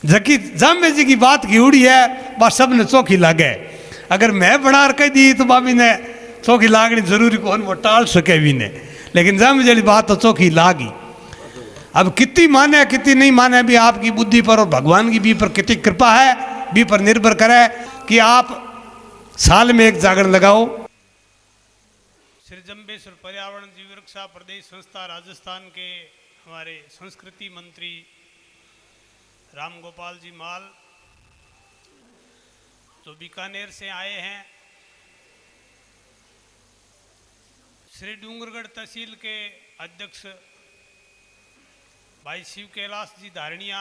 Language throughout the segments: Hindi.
जकी जामे जी की बात की उड़ी है वह सब ने चौकी लागे। अगर मैं बना कह दी तो बाबी ने चौकी लागनी जरूरी कौन वो टाल सके भी ने, लेकिन जामे जी बात तो चौकी लागी। अब कितनी माने कितनी नहीं माने भी आपकी बुद्धि पर और भगवान की भी पर कितनी कृपा है भी पर निर्भर करे कि आप साल में एक जागरण लगाओ। श्री जंबेश्वर पर्यावरण जीव रक्षा प्रदेश संस्था राजस्थान के हमारे संस्कृति मंत्री राम गोपाल जी माल जो बीकानेर से आए हैं, श्री डूंगरगढ़ तहसील के अध्यक्ष भाई शिव कैलाश जी धारणिया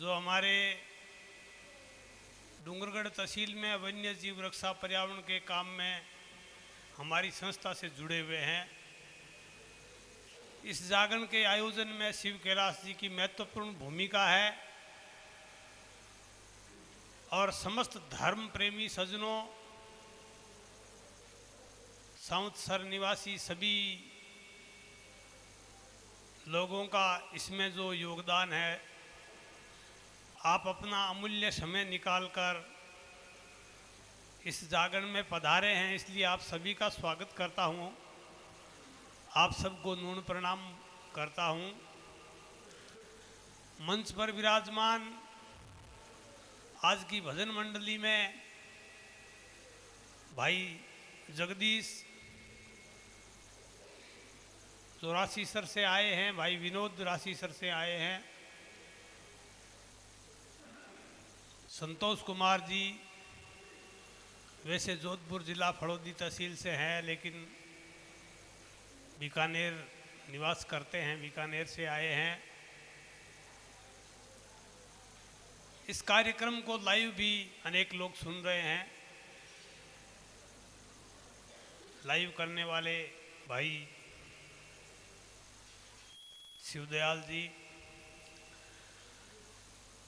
जो हमारे डूंगरगढ़ तहसील में वन्य जीव रक्षा पर्यावरण के काम में हमारी संस्था से जुड़े हुए हैं। इस जागरण के आयोजन में शिव कैलाश जी की महत्वपूर्ण भूमिका है और समस्त धर्म प्रेमी सज्जनों, साउथसर निवासी सभी लोगों का इसमें जो योगदान है, आप अपना अमूल्य समय निकालकर इस जागरण में पधारे हैं, इसलिए आप सभी का स्वागत करता हूं। आप सबको नून प्रणाम करता हूं। मंच पर विराजमान आज की भजन मंडली में भाई जगदीश जो राशीसर से आए हैं, भाई विनोद राशीसर से आए हैं, संतोष कुमार जी वैसे जोधपुर जिला फड़ौदी तहसील से हैं लेकिन बीकानेर निवास करते हैं, बीकानेर से आए हैं। इस कार्यक्रम को लाइव भी अनेक लोग सुन रहे हैं। लाइव करने वाले भाई शिवदयाल जी,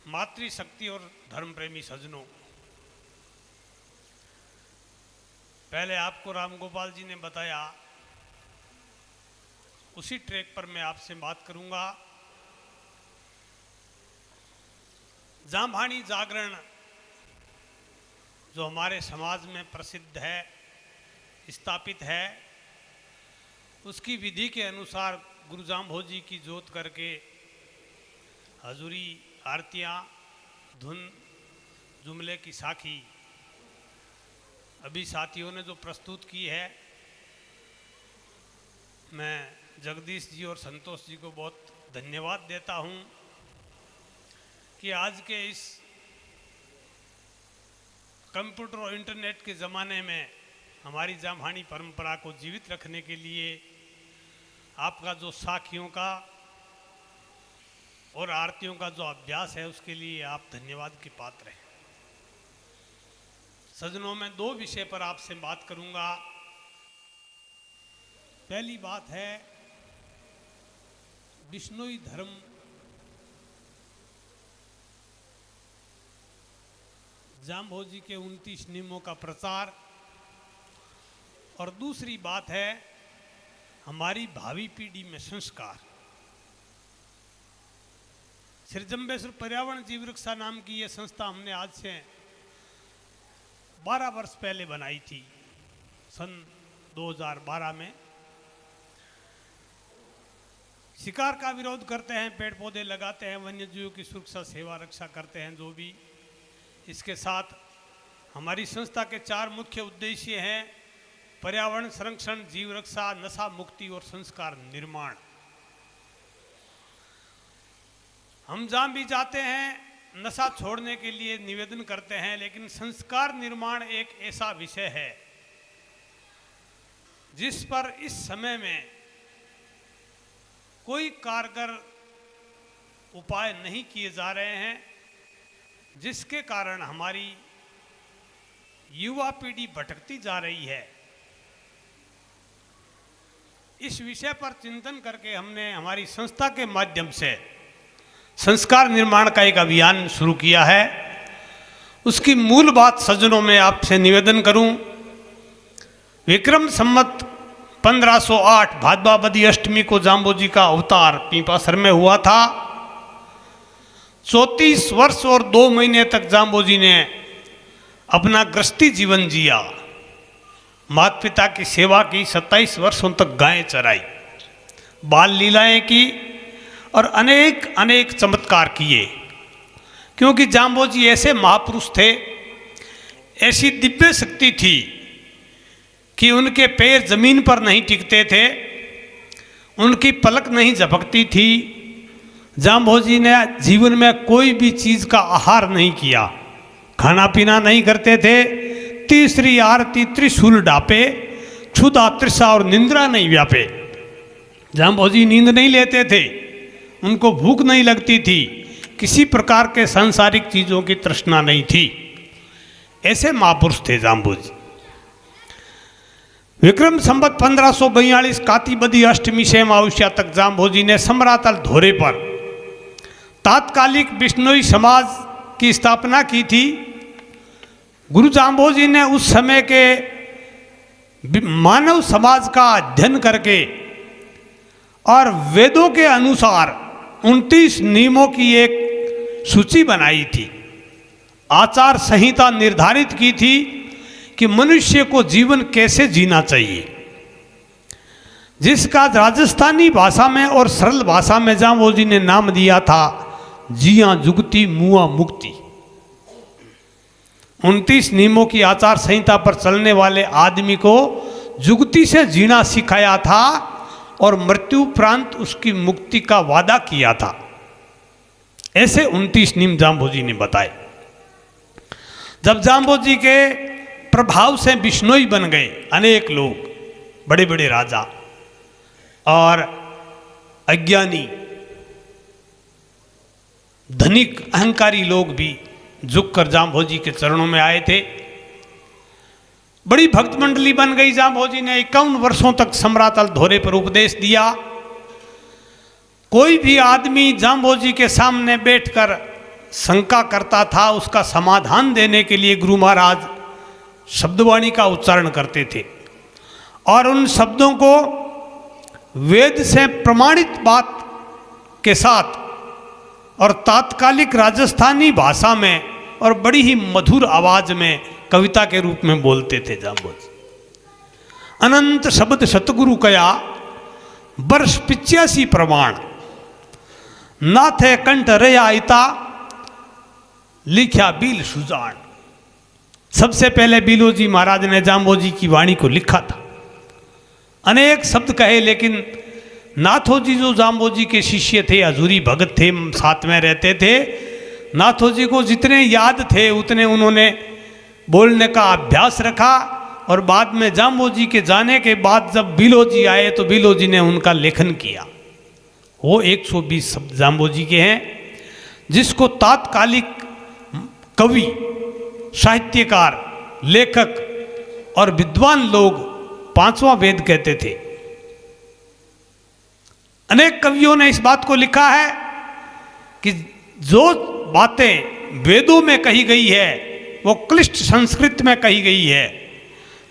मातृशक्ति और धर्म प्रेमी सज्जनों, पहले आपको राम गोपाल जी ने बताया, उसी ट्रैक पर मैं आपसे बात करूंगा। जामभानी जागरण जो हमारे समाज में प्रसिद्ध है, स्थापित है, उसकी विधि के अनुसार गुरु जाम्भो जी की जोत करके हजूरी, आरतियाँ, धुन, जुमले की साखी अभी साथियों ने जो प्रस्तुत की है, मैं जगदीश जी और संतोष जी को बहुत धन्यवाद देता हूँ कि आज के इस कंप्यूटर और इंटरनेट के ज़माने में हमारी जामभानी परंपरा को जीवित रखने के लिए आपका जो साखियों का और आरतियों का जो अभ्यास है उसके लिए आप धन्यवाद के पात्र हैं। सज्जनों, मैं दो विषय पर आपसे बात करूंगा। पहली बात है विष्णुई धर्म जाम्भो जी के 29 नियमों का प्रचार, और दूसरी बात है हमारी भावी पीढ़ी में संस्कार। श्री जंबेश्वर पर्यावरण जीव रक्षा नाम की यह संस्था हमने आज से 12 वर्ष पहले बनाई थी, सन 2012 में। शिकार का विरोध करते हैं, पेड़ पौधे लगाते हैं, वन्य जीवों की सुरक्षा सेवा रक्षा करते हैं जो भी। इसके साथ हमारी संस्था के 4 मुख्य उद्देश्य हैं: पर्यावरण संरक्षण, जीव रक्षा, नशा मुक्ति और संस्कार निर्माण। हम जहाँ भी जाते हैं नशा छोड़ने के लिए निवेदन करते हैं, लेकिन संस्कार निर्माण एक ऐसा विषय है जिस पर इस समय में कोई कारगर उपाय नहीं किए जा रहे हैं, जिसके कारण हमारी युवा पीढ़ी भटकती जा रही है। इस विषय पर चिंतन करके हमने हमारी संस्था के माध्यम से संस्कार निर्माण का एक अभियान शुरू किया है। उसकी मूल बात सज्जनों में आपसे निवेदन करूं। विक्रम संवत 1508 भादवा बदी अष्टमी को जाम्बो जी का अवतार पीपासर में हुआ था। 34 वर्ष और 2 महीने तक जाम्बोजी ने अपना गृहस्थी जीवन जिया, माता पिता की सेवा की, 27 वर्षों तक गायें चराई, बाल लीलाएं की और अनेक अनेक चमत्कार किए। क्योंकि जाम्बोजी ऐसे महापुरुष थे, ऐसी दिव्य शक्ति थी कि उनके पैर जमीन पर नहीं टिकते थे, उनकी पलक नहीं झपकती थी। जाम्बोजी ने जीवन में कोई भी चीज़ का आहार नहीं किया, खाना पीना नहीं करते थे। तीसरी आरती त्रिशूल डापे, क्षुधा तृषा और निंद्रा नहीं व्यापे। जाम्बोजी नींद नहीं लेते थे, उनको भूख नहीं लगती थी, किसी प्रकार के सांसारिक चीज़ों की तृष्णा नहीं थी। ऐसे महापुरुष थे जाम्बोजी। विक्रम संवत 1542 काती बदी अष्टमी से अमावस्या तक जाम्बोजी ने समरातल धोरे पर तात्कालिक बिश्नोई समाज की स्थापना की थी। गुरु जाम्बोजी ने उस समय के मानव समाज का अध्ययन करके और वेदों के अनुसार 29 नियमों की एक सूची बनाई थी, आचार संहिता निर्धारित की थी कि मनुष्य को जीवन कैसे जीना चाहिए, जिसका राजस्थानी भाषा में और सरल भाषा में जाम्बोजी ने नाम दिया था जिया जुगती मुआ मुक्ति। 29 नियमों की आचार संहिता पर चलने वाले आदमी को जुगती से जीना सिखाया था और मृत्यु उपरांत उसकी मुक्ति का वादा किया था। ऐसे 29 नियम जाम्बोजी ने बताए। जब जाम्बोजी के प्रभाव से बिश्नोई बन गए अनेक लोग, बड़े बड़े राजा और अज्ञानी धनिक अहंकारी लोग भी झुककर जाम्बोजी के चरणों में आए थे। बड़ी भक्त मंडली बन गई। जाम्बोजी ने 51 वर्षों तक समरातल धोरे पर उपदेश दिया। कोई भी आदमी जाम्बोजी के सामने बैठकर शंका करता था, उसका समाधान देने के लिए गुरु महाराज शब्दवाणी का उच्चारण करते थे और उन शब्दों को वेद से प्रमाणित बात के साथ और तात्कालिक राजस्थानी भाषा में और बड़ी ही मधुर आवाज में कविता के रूप में बोलते थे जाम्बोजी। अनंत शब्द सतगुरु कया वर्ष 85 प्रमाण नाथे कंठ रया इता लिखा बील सुजान। सबसे पहले बीलोजी महाराज ने जाम्बोजी की वाणी को लिखा था। अनेक शब्द कहे, लेकिन नाथोजी जो जाम्बोजी के शिष्य थे, हजूरी भगत थे, साथ में रहते थे, नाथोजी को जितने याद थे उतने उन्होंने बोलने का अभ्यास रखा। और बाद में जाम्बोजी के जाने के बाद जब बीलोजी आए तो बीलोजी ने उनका लेखन किया। वो 120 शब्द जाम्बोजी के हैं, जिसको तात्कालिक कवि, साहित्यकार, लेखक और विद्वान लोग 5वां वेद कहते थे। अनेक कवियों ने इस बात को लिखा है कि जो बातें वेदों में कही गई है वो क्लिष्ट संस्कृत में कही गई है।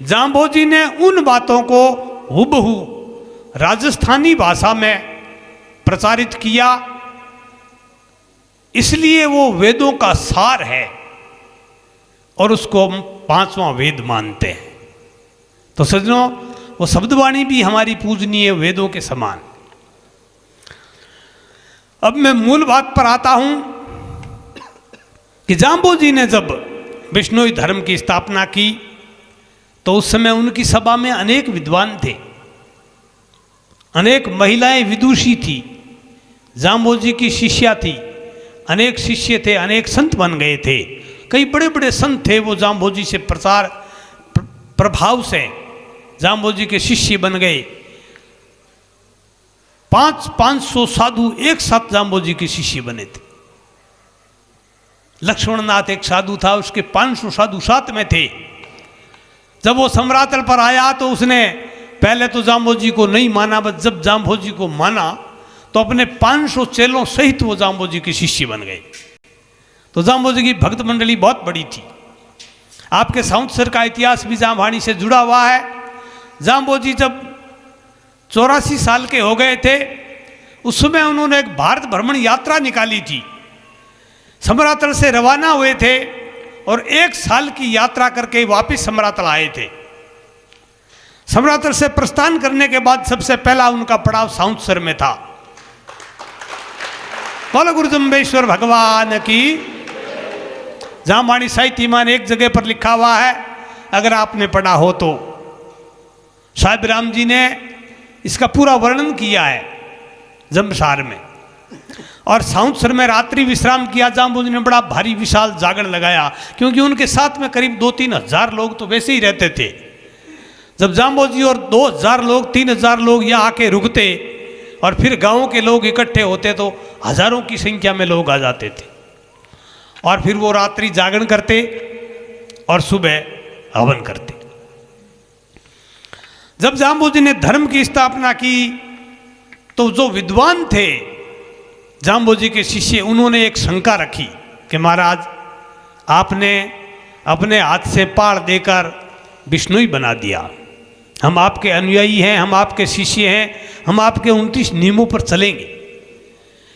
जाम्बोजी ने उन बातों को हुबहू राजस्थानी भाषा में प्रचारित किया, इसलिए वो वेदों का सार है और उसको हम 5वां वेद मानते हैं। तो सज्जनों, वो शब्दवाणी भी हमारी पूजनीय वेदों के समान। अब मैं मूल बात पर आता हूं कि जाम्बोजी ने जब बिश्नोई धर्म की स्थापना की तो उस समय उनकी सभा में अनेक विद्वान थे, अनेक महिलाएं विदुषी थी, जाम्बोजी की शिष्या थी, अनेक शिष्य थे, अनेक संत बन गए थे। कई बड़े बड़े संत थे, वो जाम्बोजी से प्रभाव से जाम्बोजी के शिष्य बन गए। 500 साधु एक साथ जाम्बोजी के शिष्य बने थे। लक्ष्मणनाथ एक साधु था, उसके 500 साधु साथ में थे। जब वो समरातल पर आया तो उसने पहले तो जाम्बोजी को नहीं माना, बस जब जाम्बोजी को माना तो अपने 500 चेलों सहित वो जाम्बोजी के शिष्य बन गए। तो जाम्बोजी की भक्त मंडली बहुत बड़ी थी। आपके संवत्सर का इतिहास भी जामवाणी से जुड़ा हुआ है। जाम्बोजी जब 84 साल के हो गए थे, उस समय उन्होंने एक भारत भ्रमण यात्रा निकाली थी समरातल से रवाना हुए थे और 1 साल की यात्रा करके वापस समरातल आए थे। समरातल से प्रस्थान करने के बाद सबसे पहला उनका पड़ाव साउंसर में था। बोलो गुरु जम्बेश्वर भगवान की। जामवाणी साहित्य में एक जगह पर लिखा हुआ है, अगर आपने पढ़ा हो तो, साहिब राम जी ने इसका पूरा वर्णन किया है जम्बसार में। और साउंसर में रात्रि विश्राम किया। जाम्बोजी ने बड़ा भारी विशाल जागरण लगाया, क्योंकि उनके साथ में करीब 2-3 हजार लोग तो वैसे ही रहते थे। जब जाम्बोजी और 2000 लोग 3000 लोग यहाँ आके रुकते और फिर गांव के लोग इकट्ठे होते तो हजारों की संख्या में लोग आ जाते थे। और फिर वो रात्रि जागरण करते और सुबह हवन करते। जब जाम्बोजी ने धर्म की स्थापना की तो जो विद्वान थे जाम्बोजी के शिष्य, उन्होंने एक शंका रखी कि महाराज आपने अपने हाथ से पाड़ देकर विष्णुई बना दिया। हम आपके अनुयायी हैं, हम आपके शिष्य हैं, हम आपके 29 नियमों पर चलेंगे।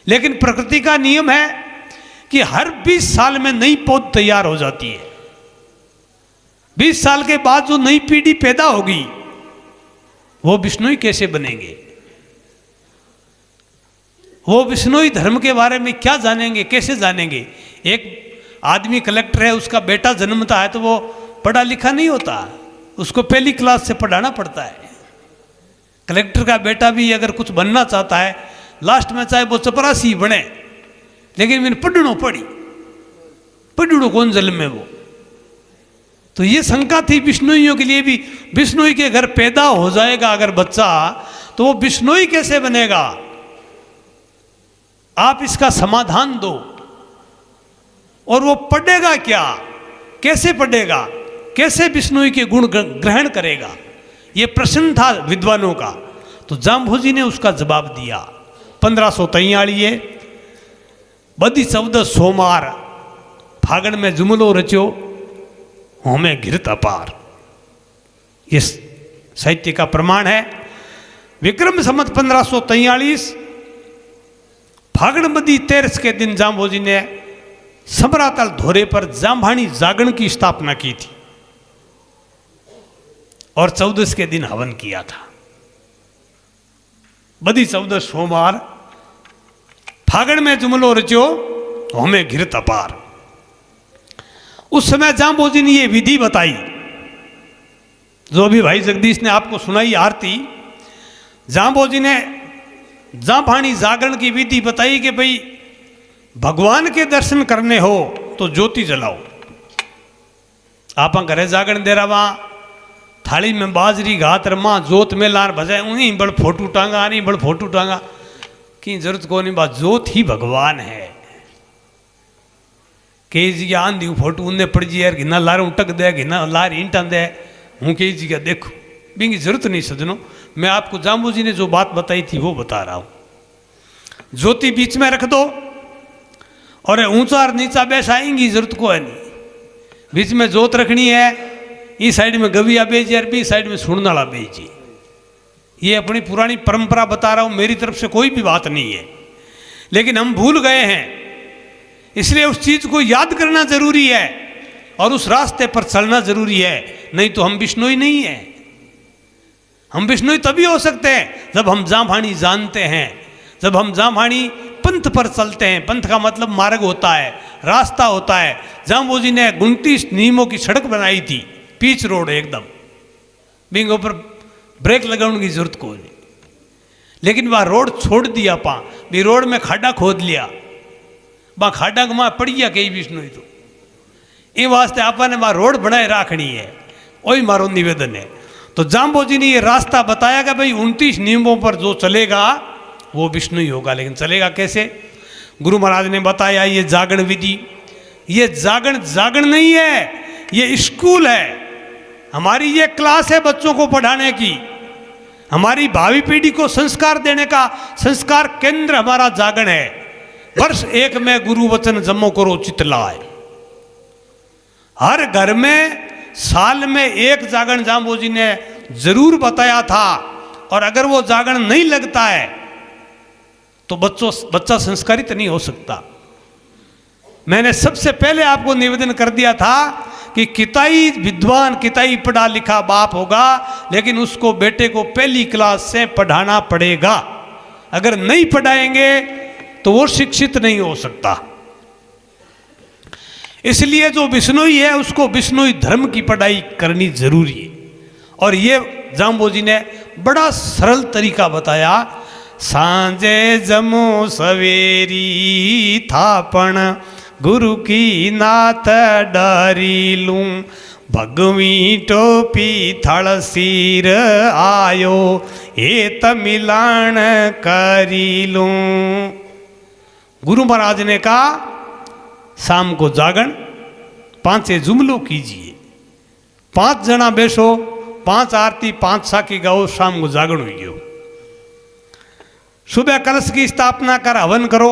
लेकिन प्रकृति का नियम है कि हर 20 साल में नई पौध तैयार हो जाती है। 20 साल के बाद जो नई पीढ़ी पैदा होगी वो विष्णुई कैसे बनेंगे? वो विष्णुई धर्म के बारे में क्या जानेंगे, कैसे जानेंगे? एक आदमी कलेक्टर है, उसका बेटा जन्मता है तो वो पढ़ा लिखा नहीं होता, उसको पहली क्लास से पढ़ाना पड़ता है। कलेक्टर का बेटा भी अगर कुछ बनना चाहता है, लास्ट में चाहे वो चपरासी बने, लेकिन मैंने पढ़ो कौन जन्म में वो। तो ये शंका थी विष्णुइयों के लिए भी, विष्णुई के घर पैदा हो जाएगा अगर बच्चा तो वो विष्णुई कैसे बनेगा? आप इसका समाधान दो। और वो पढ़ेगा क्या, कैसे पढ़ेगा, कैसे विष्णुई के गुण ग्रहण करेगा? ये प्रश्न था विद्वानों का। तो जाम्बोजी ने उसका जवाब दिया। 1543 बदी 14 सोमार फागण में जुमलो रचो होमे घिरत अपार। ये साहित्य का प्रमाण है। विक्रम संवत 1543 फागण बदी 13 के दिन जाम्बोजी ने समरातल धोरे पर जामभाणी जागरण की स्थापना की थी और 14 के दिन हवन किया था। बदी 14 सोमवार फागण में जुमलो रचो होमे घिरत अपार। उस समय जाम्बोजी ने ये विधि बताई जो अभी भाई जगदीश ने आपको सुनाई आरती। जाम्बोजी ने जामभाणी जागरण की विधि बताई कि भाई भगवान के दर्शन करने हो तो ज्योति जलाओ। आप घरे जागरण दे रहा, वहां थाली में बाजरी घात रमा जोत में लार भजाए, उन्हीं बड़ फोटू टांगा, नहीं बड़ फोटू टांगा की जरूरत को नहीं। बात जोत ही भगवान है। कई जगह आंधी फोटू उन्हें पड़ जी यार घिना लार उटक दे, घिना लार ईंटा दे, हूँ कई जगह देखो बिंगी जरूरत नहीं सजनो। मैं आपको जाम्बोजी ने जो बात बताई थी वो बता रहा हूं। ज्योति बीच में रख दो और ऊंचा और नीचा बैसाएंगी, जरूरत को है नहीं। बीच में जोत रखनी है, इस साइड में गविया बेजी और बी साइड में सुननाला बेजी। ये अपनी पुरानी परंपरा बता रहा हूं, मेरी तरफ से कोई भी बात नहीं है। लेकिन हम भूल गए हैं, इसलिए उस चीज को याद करना जरूरी है और उस रास्ते पर चलना जरूरी है। नहीं तो हम विष्णुई नहीं है। हम विष्णुई तभी हो सकते हैं जब हम जामभाणी जानते हैं, जब हम जामभाणी पंथ पर चलते हैं। पंथ का मतलब मार्ग होता है, रास्ता होता है। जाम्बोजी ने 29 नियमों की सड़क बनाई थी, पीच रोड एकदम, बिंग ऊपर ब्रेक लगाने की जरूरत को नहीं। लेकिन वह रोड छोड़ दिया पा भी, रोड में खाडा खोद लिया, वह खाडा वहां पड़ गया कई विष्णु तो ये वास्ते आपा ने वह रोड बनाए रखनी है। वही मारो निवेदन है। तो जाम्बोजी ने ये रास्ता बताया कि भाई 29 नियमों पर जो चलेगा वो विष्णु ही होगा। लेकिन चलेगा कैसे? गुरु महाराज ने बताया ये जागरण विधि। ये जागरण नहीं है, ये स्कूल है। हमारी ये क्लास है बच्चों को पढ़ाने की, हमारी भावी पीढ़ी को संस्कार देने का संस्कार केंद्र हमारा जागरण है। वर्ष 1 में गुरु वचन जमो करो चित लाए। हर घर में साल में 1 जागरण जाम्बोजी ने जरूर बताया था। और अगर वो जागरण नहीं लगता है तो बच्चा संस्कारित नहीं हो सकता। मैंने सबसे पहले आपको निवेदन कर दिया था कि किताई विद्वान, किताई पढ़ा लिखा बाप होगा, लेकिन उसको बेटे को पहली क्लास से पढ़ाना पड़ेगा। अगर नहीं पढ़ाएंगे तो वो शिक्षित नहीं हो सकता। इसलिए जो बिश्नोई है उसको बिश्नोई धर्म की पढ़ाई करनी जरूरी है। और ये जाम्बो जी ने बड़ा सरल तरीका बताया। सांझे जमो सवेरी थापण गुरु की नाथ डरी लूं, भगवी टोपी थड़ सिर आयो ए तमिलान करी लूं। गुरु महाराज ने कहा शाम को जागरण 5 जुमलो कीजिए, 5 जना बैठो, 5 आरती 5 साकी गाओ, शाम को जागरण हुई गयो। सुबह कलश की स्थापना कर हवन करो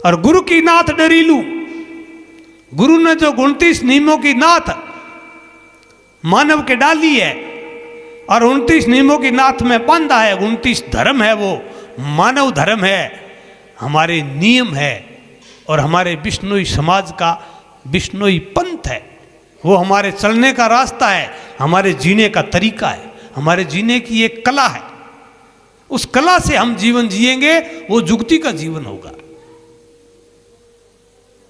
और गुरु की नाथ डरी लू। गुरु ने जो 29 नियमों की नाथ मानव के डाली है और 29 नियमों की नाथ में बांधा है, 29 धर्म है, वो मानव धर्म है, हमारे नियम है और हमारे बिश्नोई समाज का बिश्नोई पंथ है। वो हमारे चलने का रास्ता है, हमारे जीने का तरीका है, हमारे जीने की एक कला है। उस कला से हम जीवन जिएंगे, वो जुगती का जीवन होगा।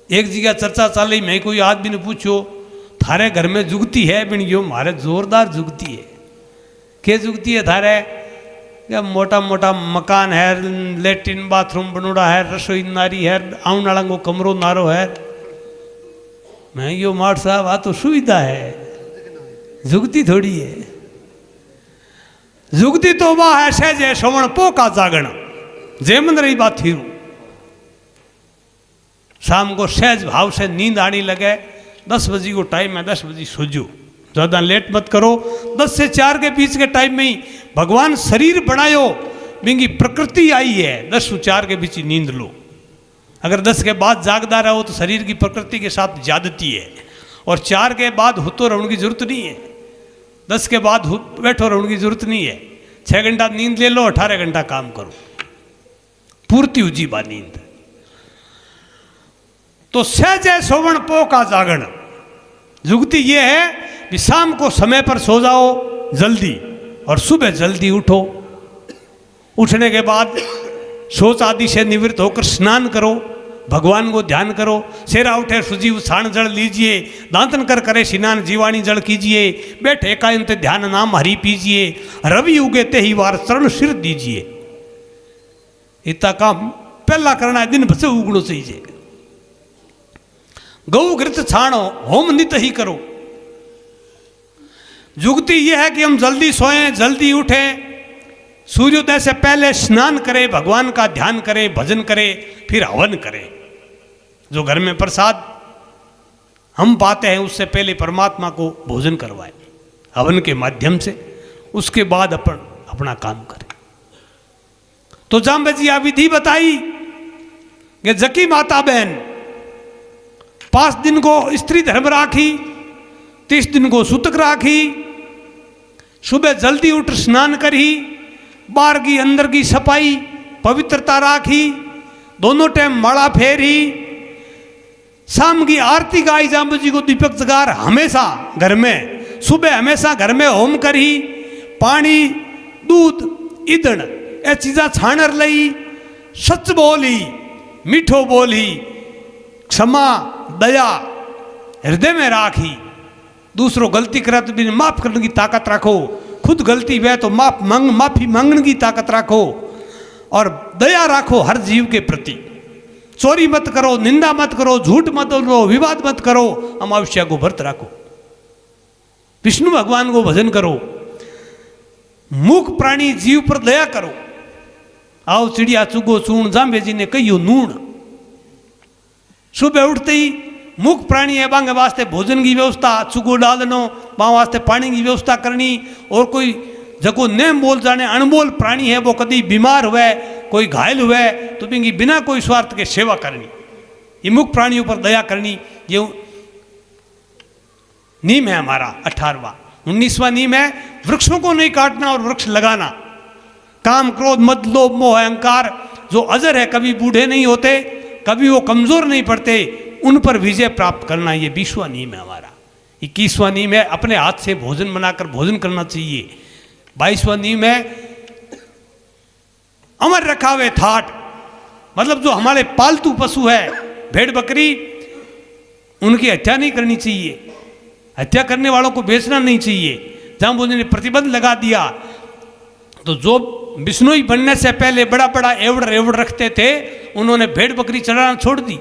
एक जगह चर्चा चल रही, मैं कोई आदमी ने पूछो थारे घर में जुगती है? बिन यो मारे जोरदार जुगती है। क्या जुगती है थारे? या मोटा मोटा मकान है, लेट्रिन बाथरूम बनोड़ा है, रसोई नारी है, आउन वाला को कमरो नारो है। मैं यो मार साहब आ तो सुविधा है, जुगती थोड़ी है। जुगती तो वाह है सहजे श्रवण पो का जागण, जेमन रही बात थी। शाम को सहज भाव से नींद आने लगे, 10 बजे को टाइम है, 10 बजे सो जाओ, ज़्यादा लेट मत करो। 10 से 4 के बीच के टाइम में ही भगवान शरीर बनायो, बिंगी प्रकृति आई है, 10 से 4 के बीच ही नींद लो। अगर 10 के बाद जागदा रहो तो शरीर की प्रकृति के साथ ज्यादती है। और 4 के बाद हुतो रहने की जरूरत नहीं है, 10 के बाद बैठो रहने की जरूरत नहीं है। 6 घंटा नींद ले लो, 18 घंटा काम करो, पूर्ति उजीबा नींद। तो सहजे सोवण पो का जागरण, जुगती ये है कि शाम को समय पर सो जाओ जल्दी और सुबह जल्दी उठो। उठने के बाद सोच आदि से निवृत्त होकर स्नान करो, भगवान को ध्यान करो। सेरा उठे सुजीव छाण जल लीजिए, दांतन कर करे स्नान जीवाणी जल कीजिए। बैठे एकांत ध्यान नाम हरि पीजिए, रवि उगे ते ही वार चरण सिर दीजिए। इतना काम पहला करना है, दिन भसे उगड़ो चाहिए। गौ घृत छाणो, होम नित ही करो। जुगती यह है कि हम जल्दी सोएं, जल्दी उठें, सूर्योदय से पहले स्नान करें, भगवान का ध्यान करें, भजन करें, फिर हवन करें। जो घर में प्रसाद हम पाते हैं उससे पहले परमात्मा को भोजन करवाएं हवन के माध्यम से, उसके बाद अपना काम करें। तो जाम्बे जी विधि बताई कि जकी माता बहन 5 दिन को स्त्री धर्म राखी, 30 दिन को सूतक राखी, सुबह जल्दी उठ स्नान करी, बाहर की अंदर की सफाई पवित्रता राखी, दोनों टाइम माला फेरी, शाम की आरती गाई, जाम्बू जी को दीपक जगार हमेशा घर में, सुबह हमेशा घर में होम करी, पानी दूध ईंधन ये चीज़ा छाणर लई, सच बोली मीठो बोली, क्षमा दया हृदय में राखी। दूसरों गलती करे तो भी माफ करने की ताकत रखो, खुद गलती हुए तो माफी मांगने की ताकत रखो और दया रखो हर जीव के प्रति। चोरी मत करो, निंदा मत करो, झूठ मत बोलो, विवाद मत करो, अमावस्या को व्रत रखो, विष्णु भगवान को भजन करो, मूक प्राणी जीव पर दया करो। आओ चिड़िया चुगो चूण, जाम्बे जी ने कहियो नूण। सुबह उठते ही मूक प्राणी है बांगे वास्ते भोजन की व्यवस्था, चुगो डालनो, वहाँ वास्ते पानी की व्यवस्था करनी। और कोई जको नेम बोल जाने अनमोल प्राणी है वो कभी बीमार हुए, कोई घायल हुए तो बिंगी बिना कोई स्वार्थ के सेवा करनी, ये मूक प्राणियों पर दया करनी। ये नीम है हमारा 18वां। 19वां नीम है वृक्षों को नहीं काटना और वृक्ष लगाना। काम क्रोध मद लोभ मोह अहंकार जो अजर है, कभी बूढ़े नहीं होते, कभी वो कमज़ोर नहीं पड़ते, उन पर विजय प्राप्त करना, ये 20वां नियम है हमारा। 21वां नियम है अपने हाथ से भोजन बनाकर भोजन करना चाहिए। 22वां नियम है अमर रखावे थाट, मतलब जो हमारे पालतू पशु है भेड़ बकरी, उनकी हत्या नहीं करनी चाहिए, हत्या करने वालों को बेचना नहीं चाहिए। जाम्बुजी ने प्रतिबंध लगा दिया। तो जो बिश्नोई बनने से पहले बड़ा बड़ा एवड़ रखते थे, उन्होंने भेड़ बकरी चढ़ाना छोड़ दी,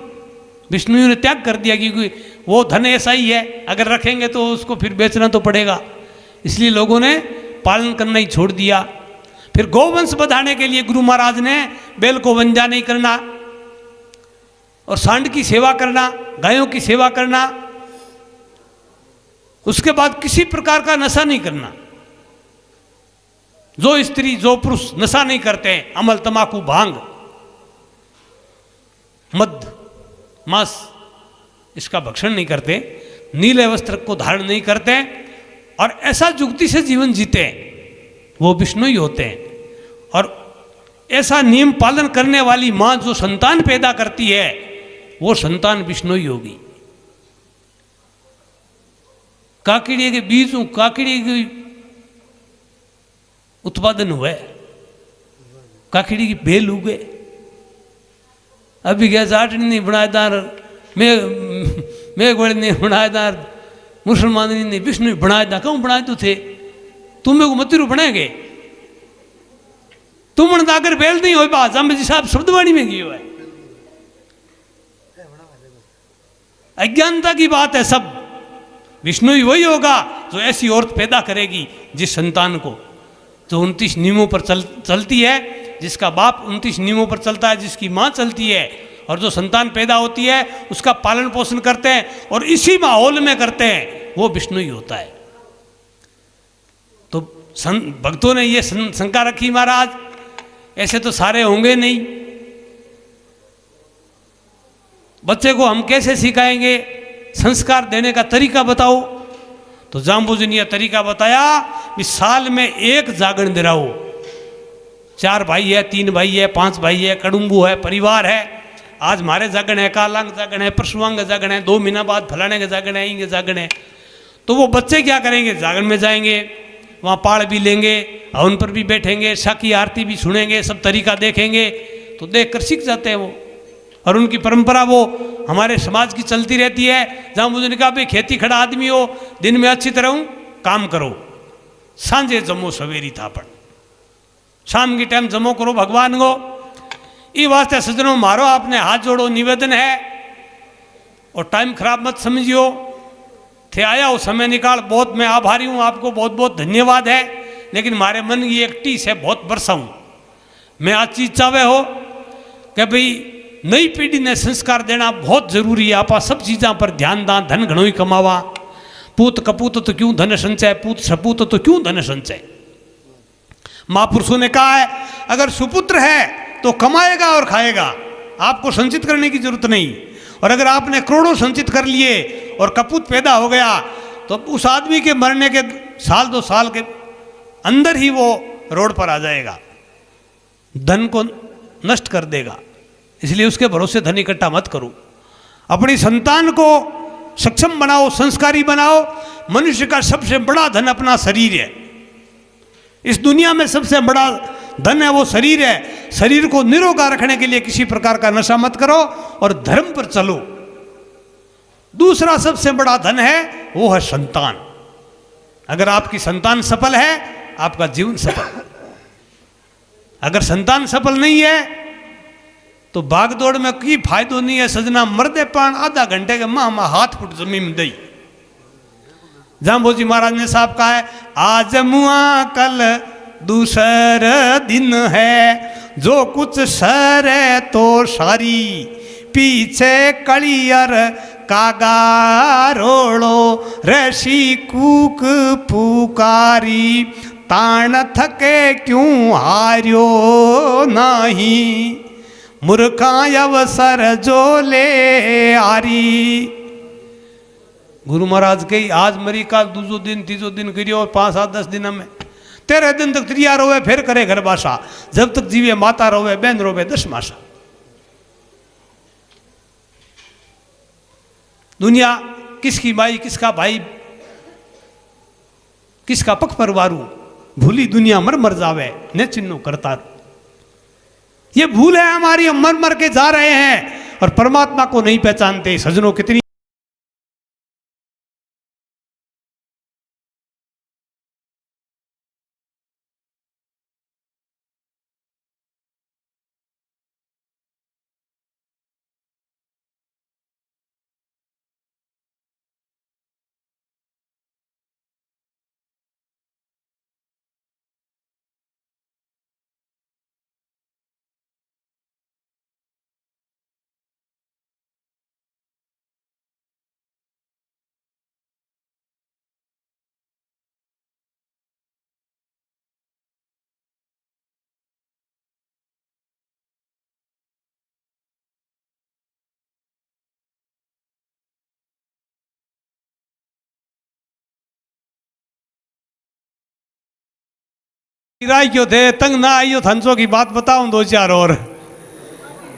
बिश्नोई ने त्याग कर दिया, क्योंकि वो धन ऐसा ही है, अगर रखेंगे तो उसको फिर बेचना तो पड़ेगा, इसलिए लोगों ने पालन करना ही छोड़ दिया। फिर गौवंश बढ़ाने के लिए गुरु महाराज ने बैल को वंजा नहीं करना और सांड की सेवा करना, गायों की सेवा करना, उसके बाद किसी प्रकार का नशा नहीं करना। जो स्त्री जो पुरुष नशा नहीं करते हैं, अमल तमाकू भांग मद मांस इसका भक्षण नहीं करते, नीले वस्त्र को धारण नहीं करते और ऐसा जुक्ति से जीवन जीते हैं, वो विष्णुई होते हैं। और ऐसा नियम पालन करने वाली मां जो संतान पैदा करती है, वो संतान विष्णुई होगी। काकड़ी के बीज काकड़ी की उत्पादन हुए, काकड़ी की बेल उगे, अभी गया जाट नहीं बनाएदार, मेघवड़ ने बनाएदार, मुसलमान ने विष्णु बनाएदा, क्यों बनाए तो थे, तुम्हें को मतिरू बनाएंगे, तुम अगर बेल नहीं हो बात जी साहब शब्दवाणी में गई है, अज्ञानता की बात है। सब विष्णु ही वही होगा जो ऐसी औरत पैदा करेगी जिस संतान को, जो 29 नियमों पर चलती है, जिसका बाप 29 नियमों पर चलता है, जिसकी माँ चलती है, और जो संतान पैदा होती है उसका पालन पोषण करते हैं और इसी माहौल में करते हैं, वो विष्णु ही होता है। तो भक्तों ने ये शंका रखी, महाराज ऐसे तो सारे होंगे नहीं, बच्चे को हम कैसे सिखाएंगे, संस्कार देने का तरीका बताओ। तो जाम्बुजी ने यह तरीका बताया कि साल में एक जागरण दिलाओ। 4 भाई है, 3 भाई है, 5 भाई है, कड़ुम्बू है, परिवार है, आज हमारे जागरण है, कालांग जागरण है, परशुआंग जागरण है, 2 महीना बाद फलाने के जागरण है, इंगे जागरण है। तो वो बच्चे क्या करेंगे, जागरण में जाएंगे, वहाँ पाड़ भी लेंगे, हवन पर भी बैठेंगे, साकी आरती भी सुनेंगे, सब तरीका देखेंगे, तो देख कर सीख जाते हैं वो। और उनकी परंपरा वो हमारे समाज की चलती रहती है। जहाँ मुझे कहा भाई खेती खड़ा आदमी हो, दिन में अच्छी तरह काम करो, सांझे जमो सवेरी थापड़, शाम के टाइम जमो करो भगवान को। ये वास्ते सज्जनों मारो, आपने हाथ जोड़ो, निवेदन है, और टाइम खराब मत समझियो, थे आया हो समय निकाल, बहुत मैं आभारी हूँ, आपको बहुत बहुत धन्यवाद है। लेकिन हमारे मन की एक टीस है, बहुत बरसा हूँ मैं आज चीज चाहे हो कि भाई नई पीढ़ी ने संस्कार देना बहुत जरूरी है। आप सब चीज़ों पर ध्यान दा, धन घणो ही कमावा, पूत कपूत तो क्यों धन संचय, पूत सपूत तो क्यों धन संचय। महापुरुषों ने कहा है अगर सुपुत्र है तो कमाएगा और खाएगा, आपको संचित करने की जरूरत नहीं। और अगर आपने करोड़ों संचित कर लिए और कपूत पैदा हो गया तो उस आदमी के मरने के 1-2 साल के अंदर ही वो रोड पर आ जाएगा, धन को नष्ट कर देगा। इसलिए उसके भरोसे धन इकट्ठा मत करो, अपनी संतान को सक्षम बनाओ, संस्कारी बनाओ। मनुष्य का सबसे बड़ा धन अपना शरीर है, इस दुनिया में सबसे बड़ा धन है वो शरीर है। शरीर को निरोगा रखने के लिए किसी प्रकार का नशा मत करो और धर्म पर चलो। दूसरा सबसे बड़ा धन है वो है संतान। अगर आपकी संतान सफल है, आपका जीवन सफल। अगर संतान सफल नहीं है तो भागदौड़ में कोई फायदो नहीं है। सजना मर्दे पान आधा घंटे के माँ हाथ फुट जमीन में दई। जाम्बोजी महाराज ने साहब कहा है आज मुआ कल दूसर दिन है, जो कुछ सर है तो सारी पीछे कलियर कागारोड़ो ऋषि कूक पुकारी, तान थके क्यों हार्यो नहीं, मूर्खा अवसर जो ले आरी। गुरु महाराज कही आज मरी काल दूसरो दिन तीसरो दिन करियो 5-7-10 दिन में 13 दिन तक त्रिया रोवे फिर करे घर बासा, जब तक जीवे माता रोवे बहन रोवे 10 मासा। दुनिया किसकी माई, किसका भाई, किसका पख परवारू, भूली दुनिया मर मर जावे न चिन्नो करता। ये भूल है हमारी, हम मर मर के जा रहे हैं और परमात्मा को नहीं पहचानते। सजनों कितनी राय क्यों थे, तंग ना आइयो, थंसो की बात बताऊं दो चार और,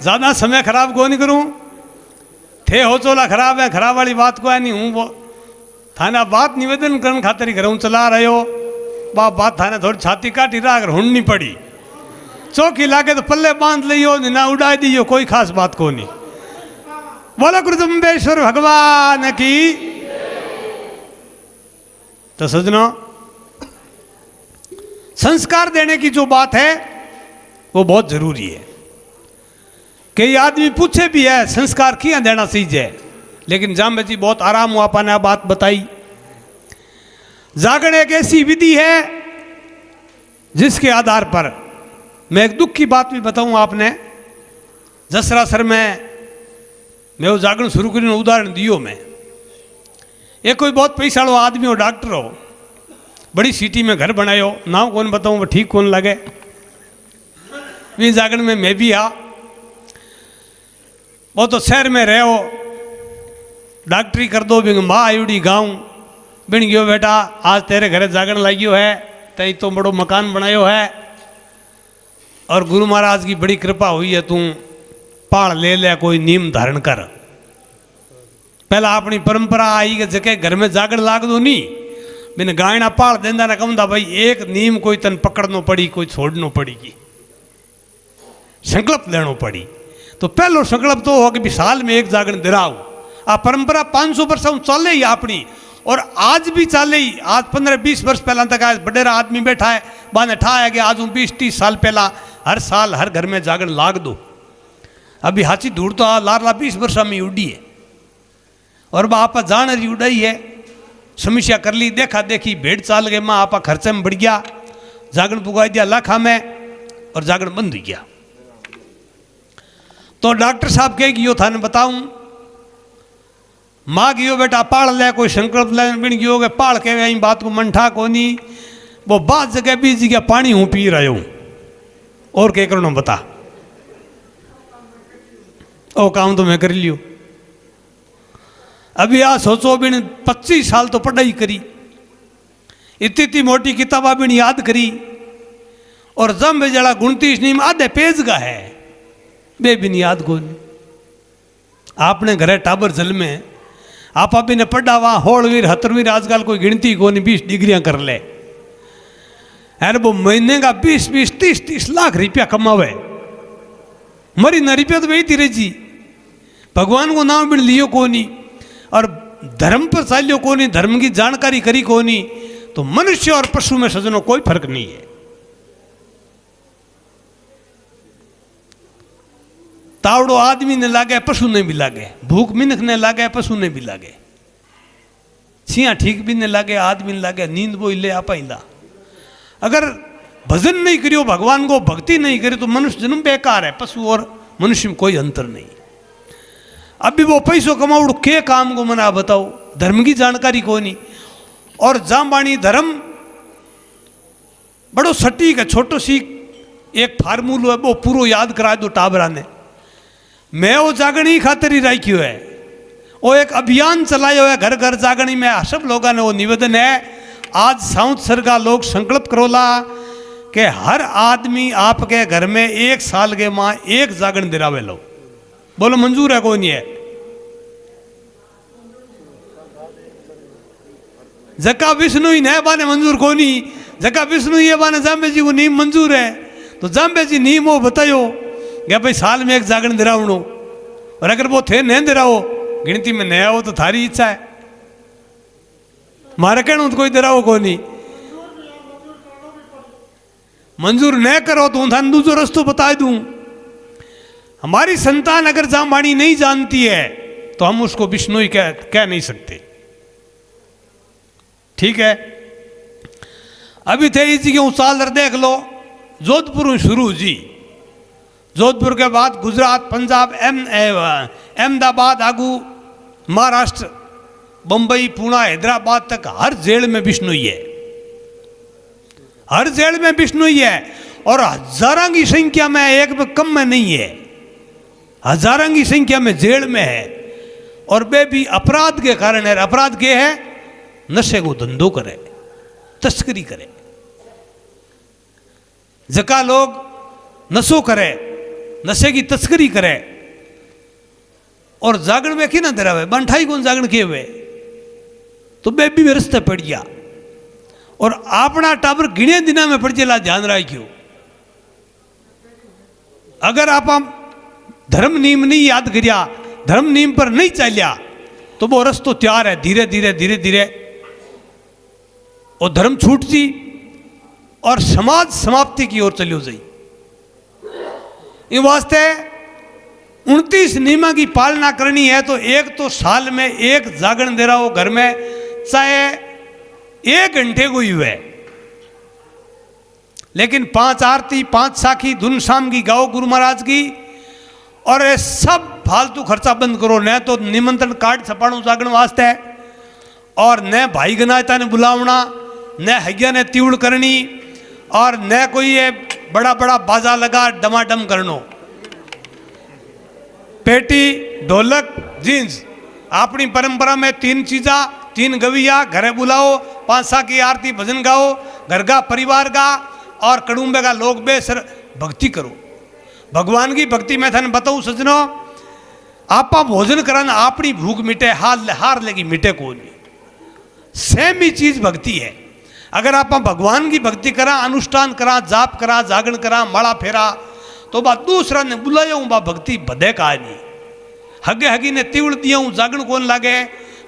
ज्यादा समय खराब को नहीं करूं। थे हो चोला खराब है, खराब वाली बात को है नहीं हूं वो थाना बात निवेदन करने खातिर ही घरों चला रहे हो। बात थाने थोड़ी छाती काटी रहा, अगर हुड़नी पड़ी चौकी लाके तो पल्ले बांध लियो, ना उड़ा दियो, कोई खास बात को नहीं। बोलो गुरुदम्बेश्वर भगवान की। तो सजनों, संस्कार देने की जो बात है वो बहुत जरूरी है। कई आदमी पूछे भी है संस्कार किया देना सीजे, लेकिन जामे जी बहुत आराम हुआ पाने बात बताई। जागरण एक ऐसी विधि है जिसके आधार पर मैं एक दुख की बात भी बताऊं आपने। जसरासर में मैं वो जागरण शुरू कर उदाहरण दियो मैं। एक कोई बहुत पैसा वाला आदमी हो, डॉक्टर हो, बड़ी सिटी में घर बनायो, नाम कौन बताऊं वो ठीक कौन लगे। वी जागरण में मैं भी आ, वो तो शहर में रहो, डॉक्टरी कर दो, बिंग माँ आयुड़ी गाँव बिन गयो बेटा आज तेरे घरे जागरण लागियो है, तई तो बड़ो मकान बनायो है और गुरु महाराज की बड़ी कृपा हुई है, तू पाल ले ले, कोई नियम धारण कर। पहला अपनी परंपरा आई कि जगह घर में जागरण लाग दो नहीं, बिन गायना पाल देंदा ना कहूँ भाई एक नियम कोई तन पकड़नो पड़ी, कोई छोड़नो पड़ेगी, संकल्प लेनो पड़ी। तो पहलो संकल्प तो हो कि साल में एक जागरण दिराओ। आ परंपरा 500 वर्ष चले ही अपनी, और आज भी चले ही। आज 15-20 वर्ष पहला तक आज बडेरा आदमी बैठा है, बाने ठा है कि आज 20-30 साल पहला हर साल हर घर में जागरण लाग दो। अभी हाची धूड़ तो लारला 20 वर्ष में उड़ी है, और बा आपा जान रही उड़ाई है, समीक्षा कर ली, देखा देखी भेड़ चाल गए, माँ आपा खर्चे में बढ़ गया, जागरण पुगा दिया लाखा में और जागरण बंद हो गया। तो डॉक्टर साहब कहे कि यो थाने बताऊं, माँ गियो बेटा पाल ले, कोई संकल्प ले बिन गियो के पाल के वे बात को मनठा कोनी, वो बात जगह बीच जगह पानी हूँ पी रहा हूँ, और क्या करो बता। ओ काम तो मैं कर लियो। अभी आ सोचो बिन 25 साल तो पढ़ाई करी, इतनी मोटी किताबा बिन याद करी, और जम जड़ा 29 नीम आधे पेज का है, बे बिन याद को नहीं। आपने घरे टाबर जल में आप अभी ने पढ़ा वहाँ होड़वीर हतरवीर आजकल कोई गिनती को नहीं, 20 डिग्रियां कर ले, अरे वो महीने का 20-20 30-30 लाख रुपया कमावे, मरी न रुपया तो वही रही जी। भगवान को नाम बिन लियो को नहीं, और धर्म पर चालियो को नहीं, धर्म की जानकारी करी को नहीं। तो मनुष्य और पशु में सजनों कोई फर्क नहीं है। तावड़ो आदमी ने लागे, पशु ने भी लागे, भूख मिनख ने लागे, पशु ने भी लागे, छिया ठीक भी ने लागे, आदमी ने लागे, नींद वो ले आपा ही ला। अगर भजन नहीं करियो, भगवान को भक्ति नहीं करे, तो मनुष्य जन्म बेकार है। पशु और मनुष्य में कोई अंतर नहीं। अभी वो पैसों कमाओ के काम को मना बताओ, धर्म की जानकारी को नहीं। और जामबाणी धर्म बड़ो सटीक है, छोटो सी एक फार्मूलो है, वो पूरा याद करा दो टाबरा ने। मैं वो जागणी खातिर ही राखियो है, वो एक अभियान चलायो है घर घर जागणी में। सब लोगों ने वो निवेदन है, आज साउथ सर का लोग संकल्प करोला कि हर आदमी आपके घर में 1 साल के माँ 1 जागरण दिरावे लो। बोलो मंजूर है? कोई नहीं है? जका विष्णु ही न बाने मंजूर कोनी, जका विष्णु ये बाने जाम्बे जी को नीम मंजूर है, तो जाम्बे जी नीम वो बतायो क्या भाई साल में एक जागरण दिरावणो, और अगर वो थे न दिराओ गिनती में नया हो तो थारी इच्छा है, मारे कहना तो कोई दिराओ को नहीं, मंजूर न करो तो थाने दूसरो रस्तो बता दूं। हमारी संतान अगर जामवाणी नहीं जानती है तो हम उसको विष्णु ही कह नहीं सकते। ठीक है, अभी थे इसी के उसाल देख लो, जोधपुर शुरू जी, जोधपुर के बाद गुजरात, पंजाब, अहमदाबाद, आगू महाराष्ट्र, बंबई, पुणे, हैदराबाद तक हर जेल में विष्णु ही है, हर जेल में विष्णु ही है, और हजारों की संख्या में, एक में कम में नहीं है, हजारों की संख्या में जेल में है, और वे भी अपराध के कारण है। अपराध के है, नशे को धंधो करे, तस्करी करे, जका लोग नशो करे, नशे की तस्करी करे, और जागरण में की ना दरावे बंठाई कौन जागरण के हुए तो बेबी में रस्ते पड़ गया, और अपना टाबर गिने दिना में पड़ चला, ध्यान रखियो। अगर आप धर्म नियम नहीं याद करिया, धर्म नियम पर नहीं चलिया, तो वो रस्तो तैयार है, धीरे धीरे धीरे धीरे और धर्म छूट जी और समाज समाप्ति की ओर चलियो जाई। इस वास्ते 29 नियमों की पालना करनी है, तो एक तो साल में एक जागरण दे रहा हो घर में, चाहे 1 घंटे को ही हुए, लेकिन 5 आरती, 5 साखी, धुन शाम की गाओ गुरु महाराज की, और ये सब फालतू खर्चा बंद करो। न तो निमंत्रण कार्ड छपाणो जागरण वास्ते, और न भाई गनायता ने बुलावना, न हगिया ने तिवड़ करनी, और न कोई ये बड़ा बड़ा बाजा लगा डमाडम करनो। पेटी, ढोलक, जींस, अपनी परंपरा में 3 चीजा, 3 गविया घरे बुलाओ, 5 साखी आरती भजन गाओ, घर का परिवार का और कड़ुम्बे का लोग बेसर भक्ति करो। भगवान की भक्ति में थाने बताऊं सजनो, आपा भोजन कराना अपनी भूख मिटे, हार लेगी मिटे को नहीं, सेम ही चीज भक्ति है। अगर आप भगवान की भक्ति करा, अनुष्ठान करा, जाप करा, जागरण करा, माला फेरा, तो बा दूसरा ने बुलाया हूं, बा भक्ति बधे का नहीं। हगे हगी ने तिवड़ दिया हूं, जागरण कौन लागे,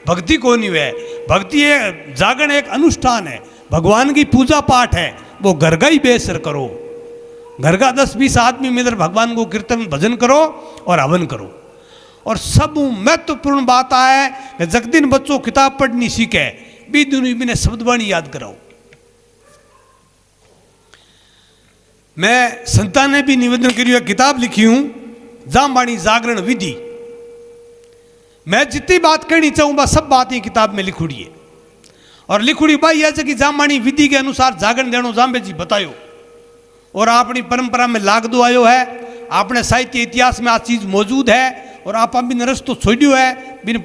भक्ति कौन हुए। भक्ति है, जागरण एक अनुष्ठान है, भगवान की पूजा पाठ है, वो घर का ही बेसर करो। घर का 10-20 आदमी मिलकर भगवान को कीर्तन भजन करो और हवन करो। और सब महत्वपूर्ण बात है कि जग दिन बच्चों किताब पढ़नी सीखे, बी दुनिया में शब्दवाणी याद कराओ। मैं संतान ने भी निवेदन करी, किताब लिखी हूं जामवाणी जागरण विधि। मैं जितनी बात कहनी चाहूँ बस सब बात ये किताब में लिखुड़ी है, और लिखुड़ी बाई है कि जामवाणी विधि के अनुसार जागरण देनो जाम्बे जी बतायो, और अपनी परंपरा में लागदो आयो है, अपने साहित्य इतिहास में आ चीज मौजूद है, और आप बिन रस्तो छोड़ियो है, बिन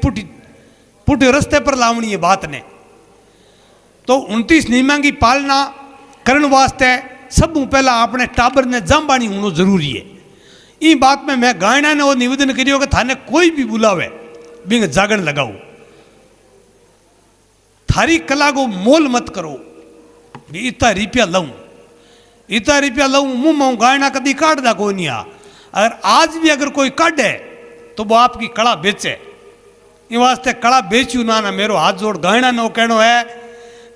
पुटी रस्ते पर लावनी है बात ने। तो 29 नियमों की पालना करने वास्ते सब पहला अपने टाबर ने जामवाणी होना जरूरी है। ई बात में मैं गायना ने वो निवेदन करियो कि थाने कोई भी बुलावे बिंग जागरण लगाओ, थारी कला को मोल मत करो, इतना रुपया लाऊं, इतना रुपया लाऊं, मुंह में गायना कभी काट दा कोई नहीं आ। अगर आज भी अगर कोई काटे तो वो आपकी कला बेचे। इन वास्ते कला बेच्यू ना मेरो हाथ जोड़ गायना नो कहनो है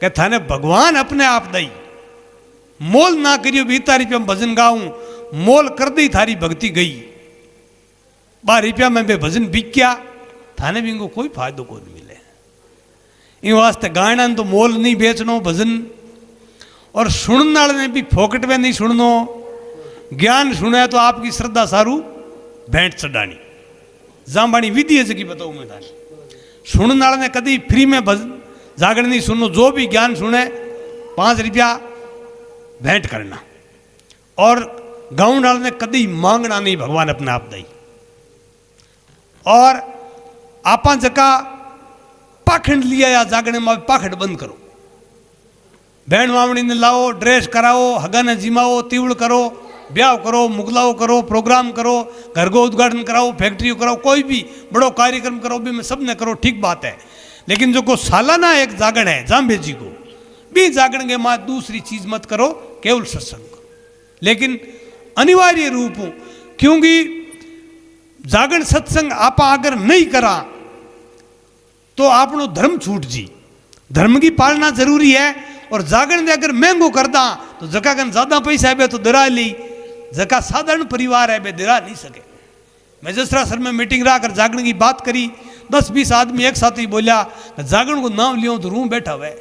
कि थाने भगवान अपने आप दई, मोल ना करियो, बीता रुपया में भजन गाऊं, मोल कर दी थारी भक्ति गई, 12 रुपया में बे भजन बिक गया, थाने भी इनको कोई फायदो को नहीं मिले। इन वास्ते गायना तो मोल नहीं बेचनो भजन, और सुनने वाले ने भी फोकट में नहीं सुननो। ज्ञान सुने तो आपकी श्रद्धा सारू भेंट चढ़ानी। जामवाणी विधि है जगी बताऊं मैं थाने, सुनने वाले ने कभी फ्री में भजन जागरण नहीं सुनो, जो भी ज्ञान सुने 5 रुपया भेंट करना, और गाँव वाले ने कभी मांगना नहीं, भगवान अपने आप दई। और आपा जका पाखंड लिया या जागरण में पाखंड बंद करो, बहन मामणी ने लाओ, ड्रेस कराओ, हगा ने जिमाओ, तिवड़ करो, ब्याह करो, मुगलाओ करो, प्रोग्राम करो, घर को उद्घाटन कराओ, फैक्ट्री कराओ, कोई भी बड़ो कार्यक्रम करो भी में सब ने करो, ठीक बात है। लेकिन जो को सालाना एक जागरण है जाम्बे जी को, भी जागरण के मां दूसरी चीज मत करो, केवल सत्संग करो। लेकिन अनिवार्य रूप हो, क्योंकि जागरण सत्संग आप अगर नहीं करा तो आपनो धर्म छूट जी। धर्म की पालना जरूरी है। और जागरण दे अगर महंगो कर दा तो जका कन ज्यादा पैसा है तो दरा ली, जका साधारण परिवार है बे दरा नहीं सके। मैं जसरा सर में मीटिंग रहा कर जागरण की बात करी, 10-20 आदमी एक साथ ही बोलिया जागरण को नाम लियो तो रूम बैठा हुआ है,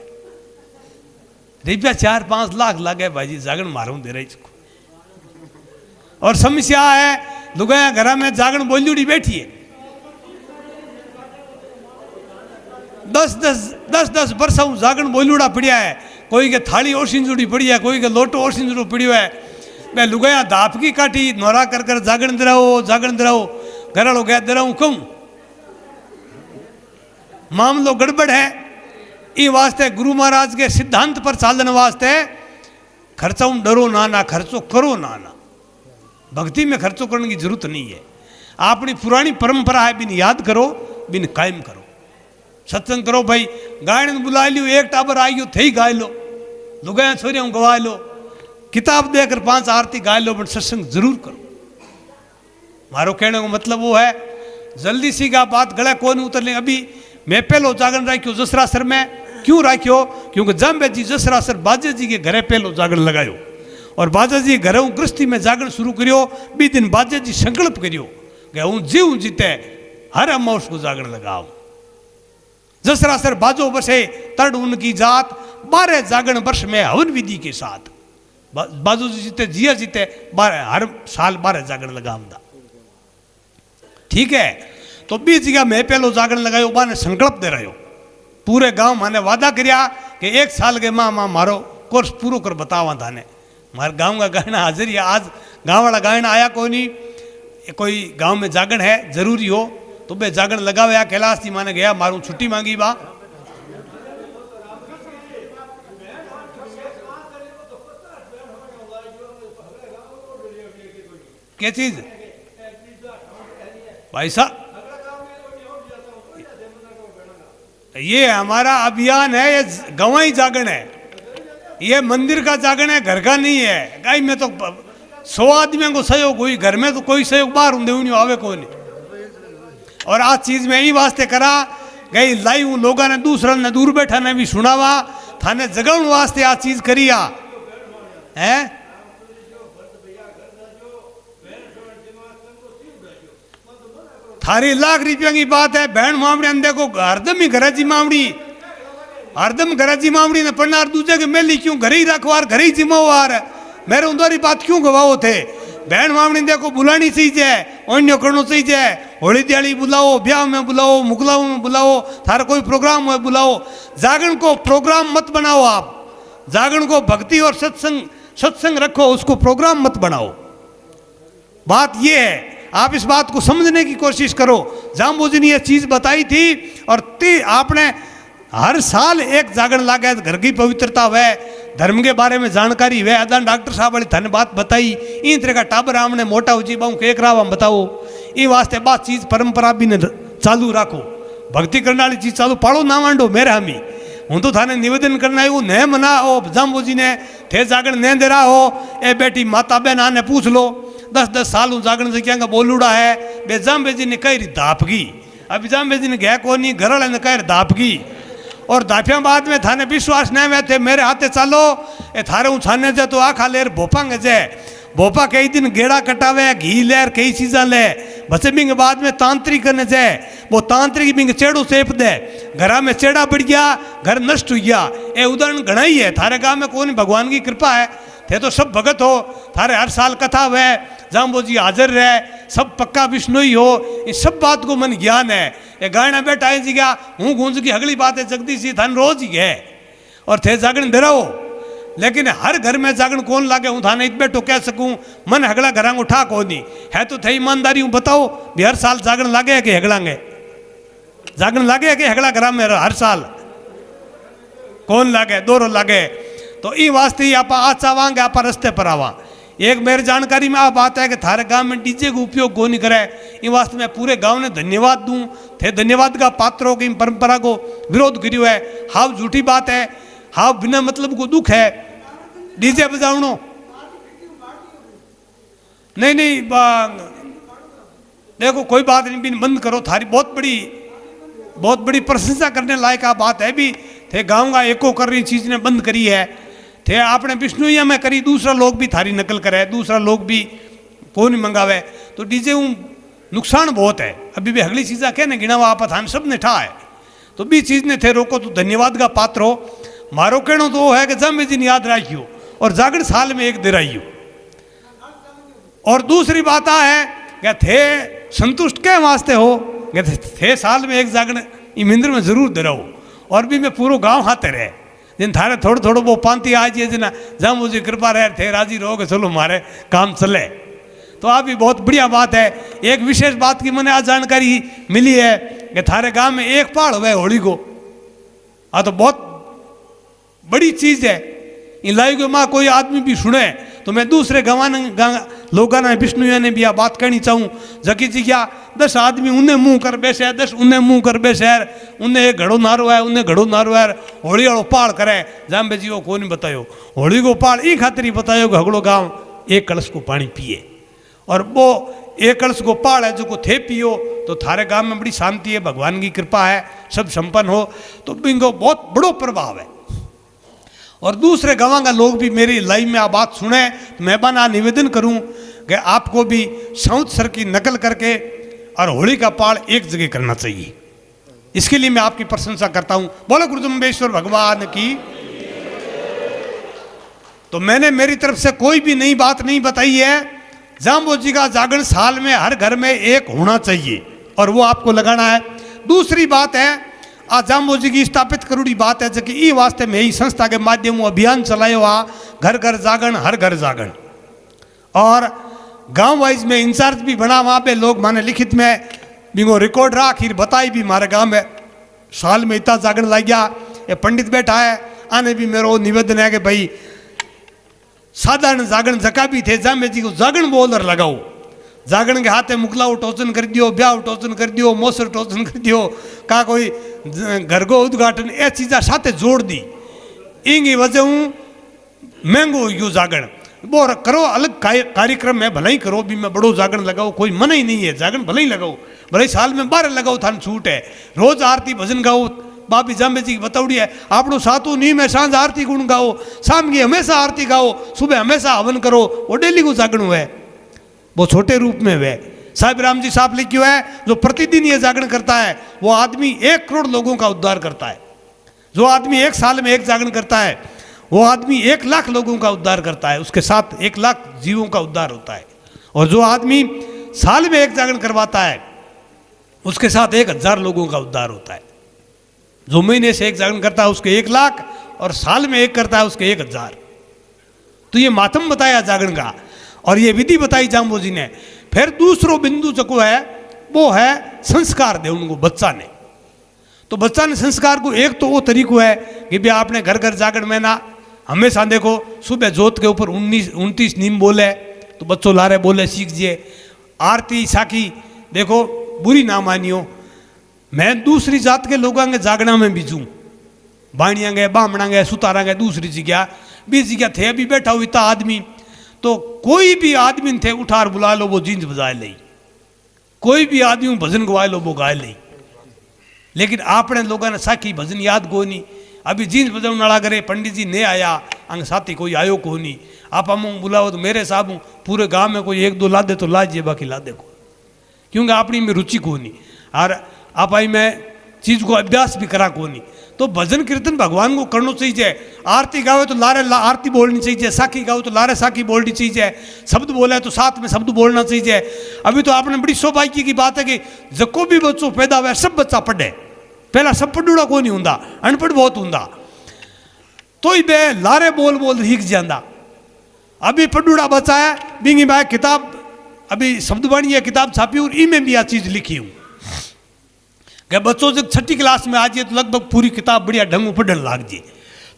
रुपया 4-5 लाख लागे भाई जागरण मारू दे रही इसको। और समस्या है लुगाया घर में जागरण बोलूड़ी बैठी है, 10-10 वर्ष जागरण बोलूड़ा पड़िया है, कोई के थाली ओसिंजुड़ी पड़ी है, कोई के लोटो ओसिंजुड़ो पड़ियो है। मैं लुगाया दाप की काटी नोरा कर कर जागरण दिराओ घर वालों गया दिराऊं कहूं मामलो गड़बड़ है। ये वास्ते गुरु महाराज के सिद्धांत पर चालने वास्ते खर्चो डरो नाना, खर्चो करो नाना। भक्ति में खर्चो करने की जरूरत नहीं है। अपनी पुरानी परंपरा है, बिन याद करो, बिन कायम करो। सत्संग करो भाई, गायन बुला लियो, एक टाबर आई थे ही गाय लो, लुगाया छोरिया गवा लो, किताब देकर 5 आरती गाय लो, बट सत्संग जरूर करो। मारो कहने को मतलब वो है, जल्दी सी का बात गला कौन उतर ले। अभी मैं पहलो जागरण राख्यो जसरा सर में, क्यों राख्यो? क्योंकि जाम्बे जी जसरा सर बाजे जी के घरे पहलो जागरण लगायो, और बाजे जी घरे गृहस्थी में जागरण शुरू करियो। बी दिन बाजे जी संकल्प करियो कि हूँ जीव जीते हर अमावस को जागरण लगाओ। जसरा सर बाजो बसे तड़ उनकी जात, 12 जागरण वर्ष में हवन विधि के साथ बाजू जीते जिया जीते 12 हर साल 12 जागरण लगाऊंगा। ठीक है, तो 20 जगह मैं पहलो जागरण लगायो, बाने संकल्प दे रहे हो। पूरे गांव माने वादा करिया कि 1 साल के माँ मारो कोर्स पूरा कर बतावा थाने। मारे गांव का गायना हाजिर है, आज गांव वाला गायना आया कोई नहीं, कोई गांव में जागरण है जरूरी हो तो बे जागरण लगाया। कैलाश जी माने गया, मारू छुट्टी मांगी बा, क्या चीज भाई साहब? ये हमारा अभियान है, ये गवाई जागरण है, ये मंदिर का जागरण है, घर का नहीं है। गाय में तो 100 आदमियों को सहयोग हुई, घर में तो कोई सहयोग बाहर होंगे नहीं आवे कोई नहीं। और आज चीज में यही वास्ते करा गई लाइव लोगों ने, दूसरा ने दूर बैठा ने भी सुनावा, थाने जगाउन वास्ते आ चीज करिया है। थारी लाख रुपया की बात है, बहन मामड़ी अंदे को हरदम ही घराची मामड़ी, हरदम घराची मामड़ी ने पढ़ना, दूसरे के मेली क्यों घर ही रखवार, घर ही जिम्मेवार, मेरे उनवारी बात क्यों गवाओ थे? बहन मामड़ी देखो बुलानी चाहिए, अन्य करना चाहिए, होली दिहाड़ी बुलाओ, ब्याह में बुलाओ, मुगलाओं में बुलाओ, थारा कोई प्रोग्राम में बुलाओ। जागरण को प्रोग्राम मत बनाओ आप, जागरण को भक्ति और सत्संग रखो, उसको प्रोग्राम मत बनाओ। बात ये है, आप इस बात को समझने की कोशिश करो। जाम्बोजी ने यह चीज बताई थी, और आपने हर साल एक जागरण लागे, घर की पवित्रता वह, धर्म के बारे में जानकारी वह। अदान डॉक्टर साहब वाली थाने बात बताई, इन तरह का टाबर हमने मोटा हो जी बाऊ के एक राव बताओ। ये वास्ते बात चीज परंपरा भी ने चालू रखो, भक्ति करने वाली चीज चालू पाड़ो ना मांडो। मेरा हमी हूँ तो थाने निवेदन करना है, न मना ओ जाम्बोजी ने थे जागरण न दे रहा हो, ए बेटी माता बहन आने पूछ लो, 10-10 साल हूँ जागरण से क्या बोलूड़ा है। बे जाम्बे जी ने कही धापगी, अभी जाम्बे जी ने गया को नहीं, घर वाले ने कह धापगी, और धापिया बाद में थाने विश्वास नहीं में थे, मेरे हाथे चालो ए थारे हूँ छाने जे तो आखा लेर भोपांगे जे, भोपा कई दिन गेड़ा कटावे, घी लेर कई चीज़ा ले, बचे बिंग बाद में तांत्रिक करने जाए, वो तांत्रिक बिंग चेड़ो सेप दे, घरा में चेड़ा बढ़ गया, घर नष्ट हो गया। ये उदाहरण घना ही है, थारे गाँव में कौन भगवान की कृपा है, थे तो सब भगत हो, थारे हर साल कथा हुए, जाम्बो जी हाजिर रहे, सब पक्का विष्णु ही हो, ये सब बात को मन ज्ञान है। ये गायना बेटा है जी क्या हूँ गूंज की अगली बात है, जगदीश जी थान रोज ही है, और थे जागरण दे रहो, लेकिन हर घर में जागरण कौन लागे हूँ थाने इत बैठो कह सकूँ, मन हगड़ा घर उठा को नहीं है, तो थे ईमानदारी हूँ बताओ भी हर साल जागरण लागे है कि हगड़ांगे? जागरण लागे है कि हगड़ा घर में हर साल कौन लागे? दोरो लागे। तो ई वास्ते ही आप आचावांगे, आप रस्ते पर आवा। एक मेरे जानकारी में आ बात है कि थारे गांव में डीजे का उपयोग को नहीं करे, इन वास्ते मैं पूरे गांव ने धन्यवाद दूं। थे धन्यवाद का पात्र हो कि इन परंपरा को विरोध करियो है। हाव झूठी बात है, हाव बिना मतलब को दुख है डीजे बजावनो। नहीं नहीं देखो कोई बात नहीं, बिन बंद करो। थारी बहुत बड़ी प्रशंसा करने लायक आ बात है भी। थे गाँव का एको कर रही चीज ने बंद करी है, थे आपने विष्णुया में करी, दूसरा लोग भी थारी नकल करे, दूसरा लोग भी कौन मंगावे, तो डीजे नुकसान बहुत है। अभी भी अगली चीज़ा कहने गिनावा आपत हम सब ने ठा है, तो भी चीज़ ने थे रोको तो धन्यवाद का पात्र हो। मारो कहना तो वो है कि जब जी याद राखियो और जागरण साल में एक दिराइयो। और दूसरी बात आ है कि थे संतुष्ट के वास्ते हो कि थे साल में एक जागरण इमिंद्र में जरूर दिराओ। और भी मैं पूरा गाँव हाथे रहे जिन थारे थोड़ो थोड़ो वो पांति आ जाए जिना जहाँ मुझे कृपा रहे थे राजी रहोगे चलो हमारे काम चले, तो आप भी बहुत बढ़िया बात है। एक विशेष बात की मैंने आज जानकारी मिली है कि थारे गांव में एक पहाड़ हुआ है होली को। हाँ तो बहुत बड़ी चीज़ है। इन लाई को माँ कोई आदमी भी सुने तो मैं दूसरे लोगों ने विष्णुया ने भी यह बात कहनी चाहूँ। जकी जी क्या 10 आदमी उन्हें मुँह कर बैसे है, 10 उन्हें मुँह कर बैसे है, उन्हें एक घड़ो नारो है, उन्हें घड़ो नारो है, होली वालों पहाड़ करे जाम जी वो कौन बतायो। होली को पहाड़ ई खातिर ही बतायो कि हगड़ो गाँव एक कलश को पानी पिए, और वो एक कलश को पहाड़ है जो को थे पियो तो थारे गाँव में बड़ी शांति है, भगवान की कृपा है, सब संपन्न हो, तो बिंगो बहुत बड़ो प्रभाव है। और दूसरे गाँव का लोग भी मेरी लाइव में आप बात सुने तो मैं बना निवेदन करूं कि आपको भी साउथ सर की नकल करके और होली का पहाड़ एक जगह करना चाहिए। इसके लिए मैं आपकी प्रशंसा करता हूं। बोलो गुरु जम्बेश्वर भगवान की। तो मैंने मेरी तरफ से कोई भी नई बात नहीं बताई है। जाम्बो जी का जागरण साल में हर घर में एक होना चाहिए और वो आपको लगाना है। दूसरी बात है आज जाम्बो जी की स्थापित करूड़ी बात है कि ई वास्ते में ही संस्था के माध्यम अभियान चलायो आ घर घर जागरण हर घर जागरण, और गांव वाइज में इंचार्ज भी बना। वहाँ पे लोग माने लिखित में बिंगो रिकॉर्ड रहा आखिर बताई भी मारे गांव में साल में इतना जागरण लग गया। ये पंडित बैठा है आने भी मेरा निवेदन है कि भाई साधारण जागरण जका भी थे जामे जी को जागरण बोलर लगाओ। जागरण के हाथे मुकलाओ टोचन कर दियो, ब्याह टोचन कर दियो, मोसर टोचन कर दियो, का कोई घर को उद्घाटन ये चीज़ा साथे जोड़ दी। इंगी वजह महंगो हो गयो जागरण। वो करो अलग कार्यक्रम में भले ही करो भी मैं बड़ो जागरण लगाओ, कोई मना ही नहीं है। जागरण भले ही लगाओ, भले ही साल में 12 लगाओ, थान छूट है। रोज आरती भजन गाओ, बाबी जाम्बे जी की बताउड़ी है आपनो सातों नी में सांझ आरती गुण गाओ, शाम की हमेशा आरती गाओ, सुबह हमेशा हवन करो। वो डेली को जागरण है, वो छोटे रूप में है। साहिब राम जी साहब लिखियो है जो प्रतिदिन ये जागरण करता है वो आदमी 1 करोड़ लोगों का उद्धार करता है। जो आदमी 1 साल में एक जागरण करता है वो आदमी 1 लाख लोगों का उद्धार करता है, उसके साथ 1 लाख जीवों का उद्धार होता है। और जो आदमी साल में एक जागरण करवाता है उसके साथ 1000 लोगों का उद्धार होता है। जो महीने से एक जागरण करता है उसके 1 लाख और साल में एक करता है उसके 1000। तो ये मातम बताया जागरण का और ये विधि बताई जाम्बो जी ने। फिर दूसरो बिंदु जो है वो है संस्कार दे उनको बच्चा ने। तो बच्चा ने संस्कार को एक तो वो तरीको है कि भी आपने घर घर जागरण में ना हमेशा देखो सुबह जोत के ऊपर 29 नीम बोले तो बच्चों लारे बोले सीख जिए। आरती साखी देखो बुरी ना मानियो। मैं दूसरी जात के लोगों के जागरण में भी जूँ, बाणिया गए बामणा गए सुतारा गए दूसरी जगह बीस जगह थे अभी बैठा हुआ था आदमी, तो कोई भी आदमी थे उठार बुला लो वो जींज बजाए ली, कोई भी आदमी भजन गवाए लो वो गाए ली। लेकिन आपने लोगों ने साखी भजन याद को नहीं। अभी जींज बजाने वाला करे पंडित जी ने आया अंग साथी कोई आयो को नहीं। आप हम बुलाओ तो मेरे साहब पूरे गांव में कोई 1-2 ला दे तो लाजिए, बाकी ला दे को, क्योंकि अपनी में रुचि को नहीं और आप आई में चीज़ को अभ्यास भी करा को नहीं। तो भजन कीर्तन भगवान को करना चाहिए। आरती गावे तो लारे आरती बोलनी चाहिए, साखी गाओ तो लारे साखी बोलनी चाहिए, शब्द बोले तो साथ में शब्द बोलना चाहिए। अभी तो आपने बड़ी सौभाग्य की बात है कि जको भी बच्चों पैदा हुआ सब बच्चा पढ़े। पहला सब पढ़ूड़ा को नहीं होंदा, अनपढ़ बहुत होंदा, तो ही बे लारे बोल बोल सीख जाता। अभी पढ़ूड़ा बच्चा है बिंगी भाई किताब अभी शब्दवाणी है किताब छापी और इमें भी यह चीज़ लिखी हूँ कि बच्चों जब 6ठी क्लास में आ जाए तो लगभग पूरी किताब बढ़िया ढंग पढ़ने लाग जाए।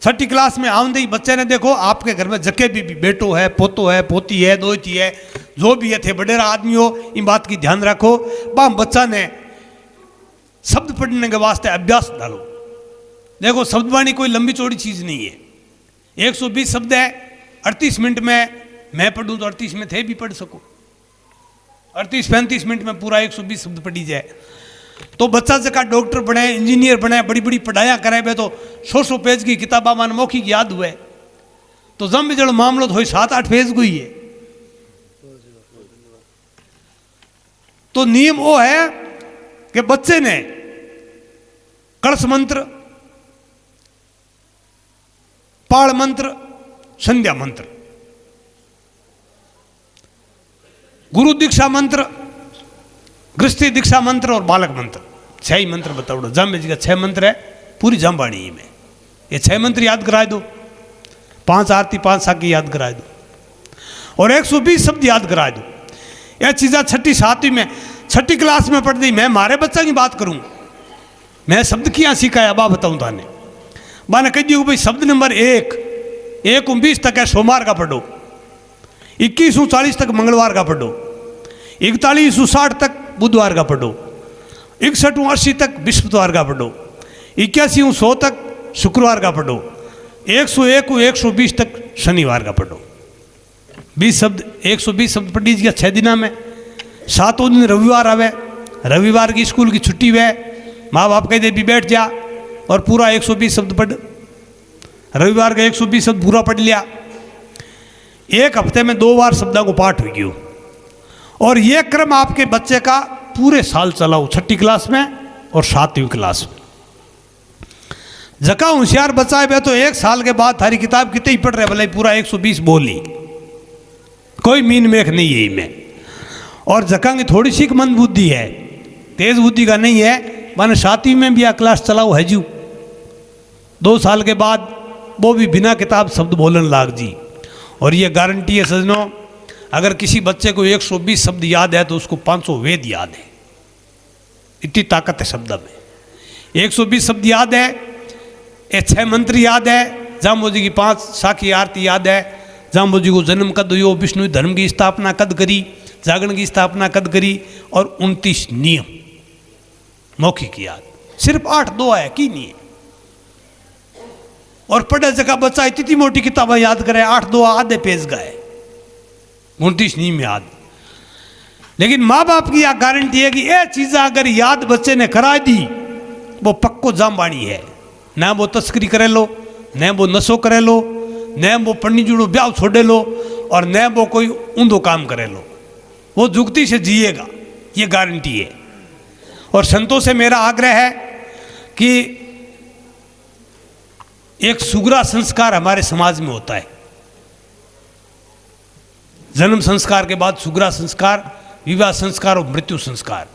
छठी क्लास में आउंदे ही बच्चे ने देखो आपके घर में जके भी बेटो है, पोतो है, पोती है, दोती है, जो भी है थे बडेरा आदमी हो, इन बात की ध्यान रखो। बाम बच्चा ने शब्द पढ़ने के वास्ते अभ्यास डालो। देखो शब्दवाणी कोई लंबी चौड़ी चीज नहीं है, 120 शब्द है, 38 मिनट में मैं पढ़ूं तो 38 में थे भी पढ़ सको, 38-35 मिनट में पूरा 120 शब्द पढ़ी जाए। तो बच्चा जका डॉक्टर बने, इंजीनियर बने, बड़ी बड़ी पढ़ाया करे बे तो 100 पेज की किताबा मान मौखिक याद हुए तो जम भी जड़ो मामलो तो 7-8 पेज को ही है। तो नियम वो है कि बच्चे ने कलश मंत्र, पाल मंत्र, संध्या मंत्र, गुरु दीक्षा मंत्र, गृहस्थी दीक्षा मंत्र और बालक मंत्र, 6 ही मंत्र बताओ। जामे जी का 6 मंत्र है, पूरी जामबाणी में ये 6 मंत्र याद कराए दो, 5 आरती 5 साकी याद कराए दो और 120 शब्द याद कराए दो। यह चीज़ा 6ठी 7वीं में, 6ठी क्लास में पढ़ दी। मैं मारे बच्चा की बात करूं, मैं शब्द क्या सीखा है बा बताऊं थाने। बाने कह दी भाई शब्द नंबर 1 तक है सोमवार का पढ़ो, 21-40 तक मंगलवार का पढ़ो, 41-60 तक बुधवार का पढ़ो, 61-80 तक बृहस्पतिवार का पढ़ो, 81-100 तक शुक्रवार का पढ़ो, 101-120 तक शनिवार का पढ़ो। 20 शब्द 120 शब्द पढ़ लीजिए 6 दिना में। 7वां दिन रविवार आवे, रविवार की स्कूल की छुट्टी हुए, माँ बाप कह दे भी बैठ जा और पूरा 120 शब्द पढ़। रविवार का 120 शब्द पूरा पढ़ लिया। एक हफ्ते में 2 बार शब्दों को पाठ हो गयो और ये क्रम आपके बच्चे का पूरे साल चलाओ, 6ठी क्लास में और 7वीं क्लास में। जका होशियार बच्चा है तो 1 साल के बाद थारी किताब कितने ही पढ़ रहे भले पूरा 120 बोली, कोई मीन मेख नहीं है इनमें। और जका की थोड़ी सी मंद बुद्धि है, तेज बुद्धि का नहीं है, माने 7वीं में भी आ क्लास चलाओ है जू, 2 साल के बाद वो भी बिना किताब शब्द बोलने लाग जी। और ये गारंटी है सजनों, अगर किसी बच्चे को 120 शब्द याद है तो उसको 500 वेद याद है, इतनी ताकत है शब्द में। 120 शब्द याद है, ये 6 मंत्र याद है, जाम्बो जी की 5 साखी आरती याद है, जाम्बो जी को जन्म कद हुयो, विष्णु धर्म की स्थापना कद करी, जागरण की स्थापना कद करी, और 29 नियम मौखिक याद। सिर्फ 8-2 है की नहीं है। और पढ़े जगह बच्चा इतनी मोटी किताबें याद करे, 8-2 आधे पेज का है, 29 नियम याद। लेकिन माँ बाप की यह गारंटी है कि यह चीज़ अगर याद बच्चे ने करा दी वो पक्को जामबाणी है। न वो तस्करी करे लो, न वो नशो करे लो, न वो पन्नी जुड़ो ब्याह छोड़े लो, और न वो कोई ऊंधो काम करे लो, वो जुगती से जिएगा, ये गारंटी है। और संतों से मेरा आग्रह है कि एक सुगरा संस्कार हमारे समाज में होता है। जन्म संस्कार के बाद सुगरा संस्कार, विवाह संस्कार और मृत्यु संस्कार,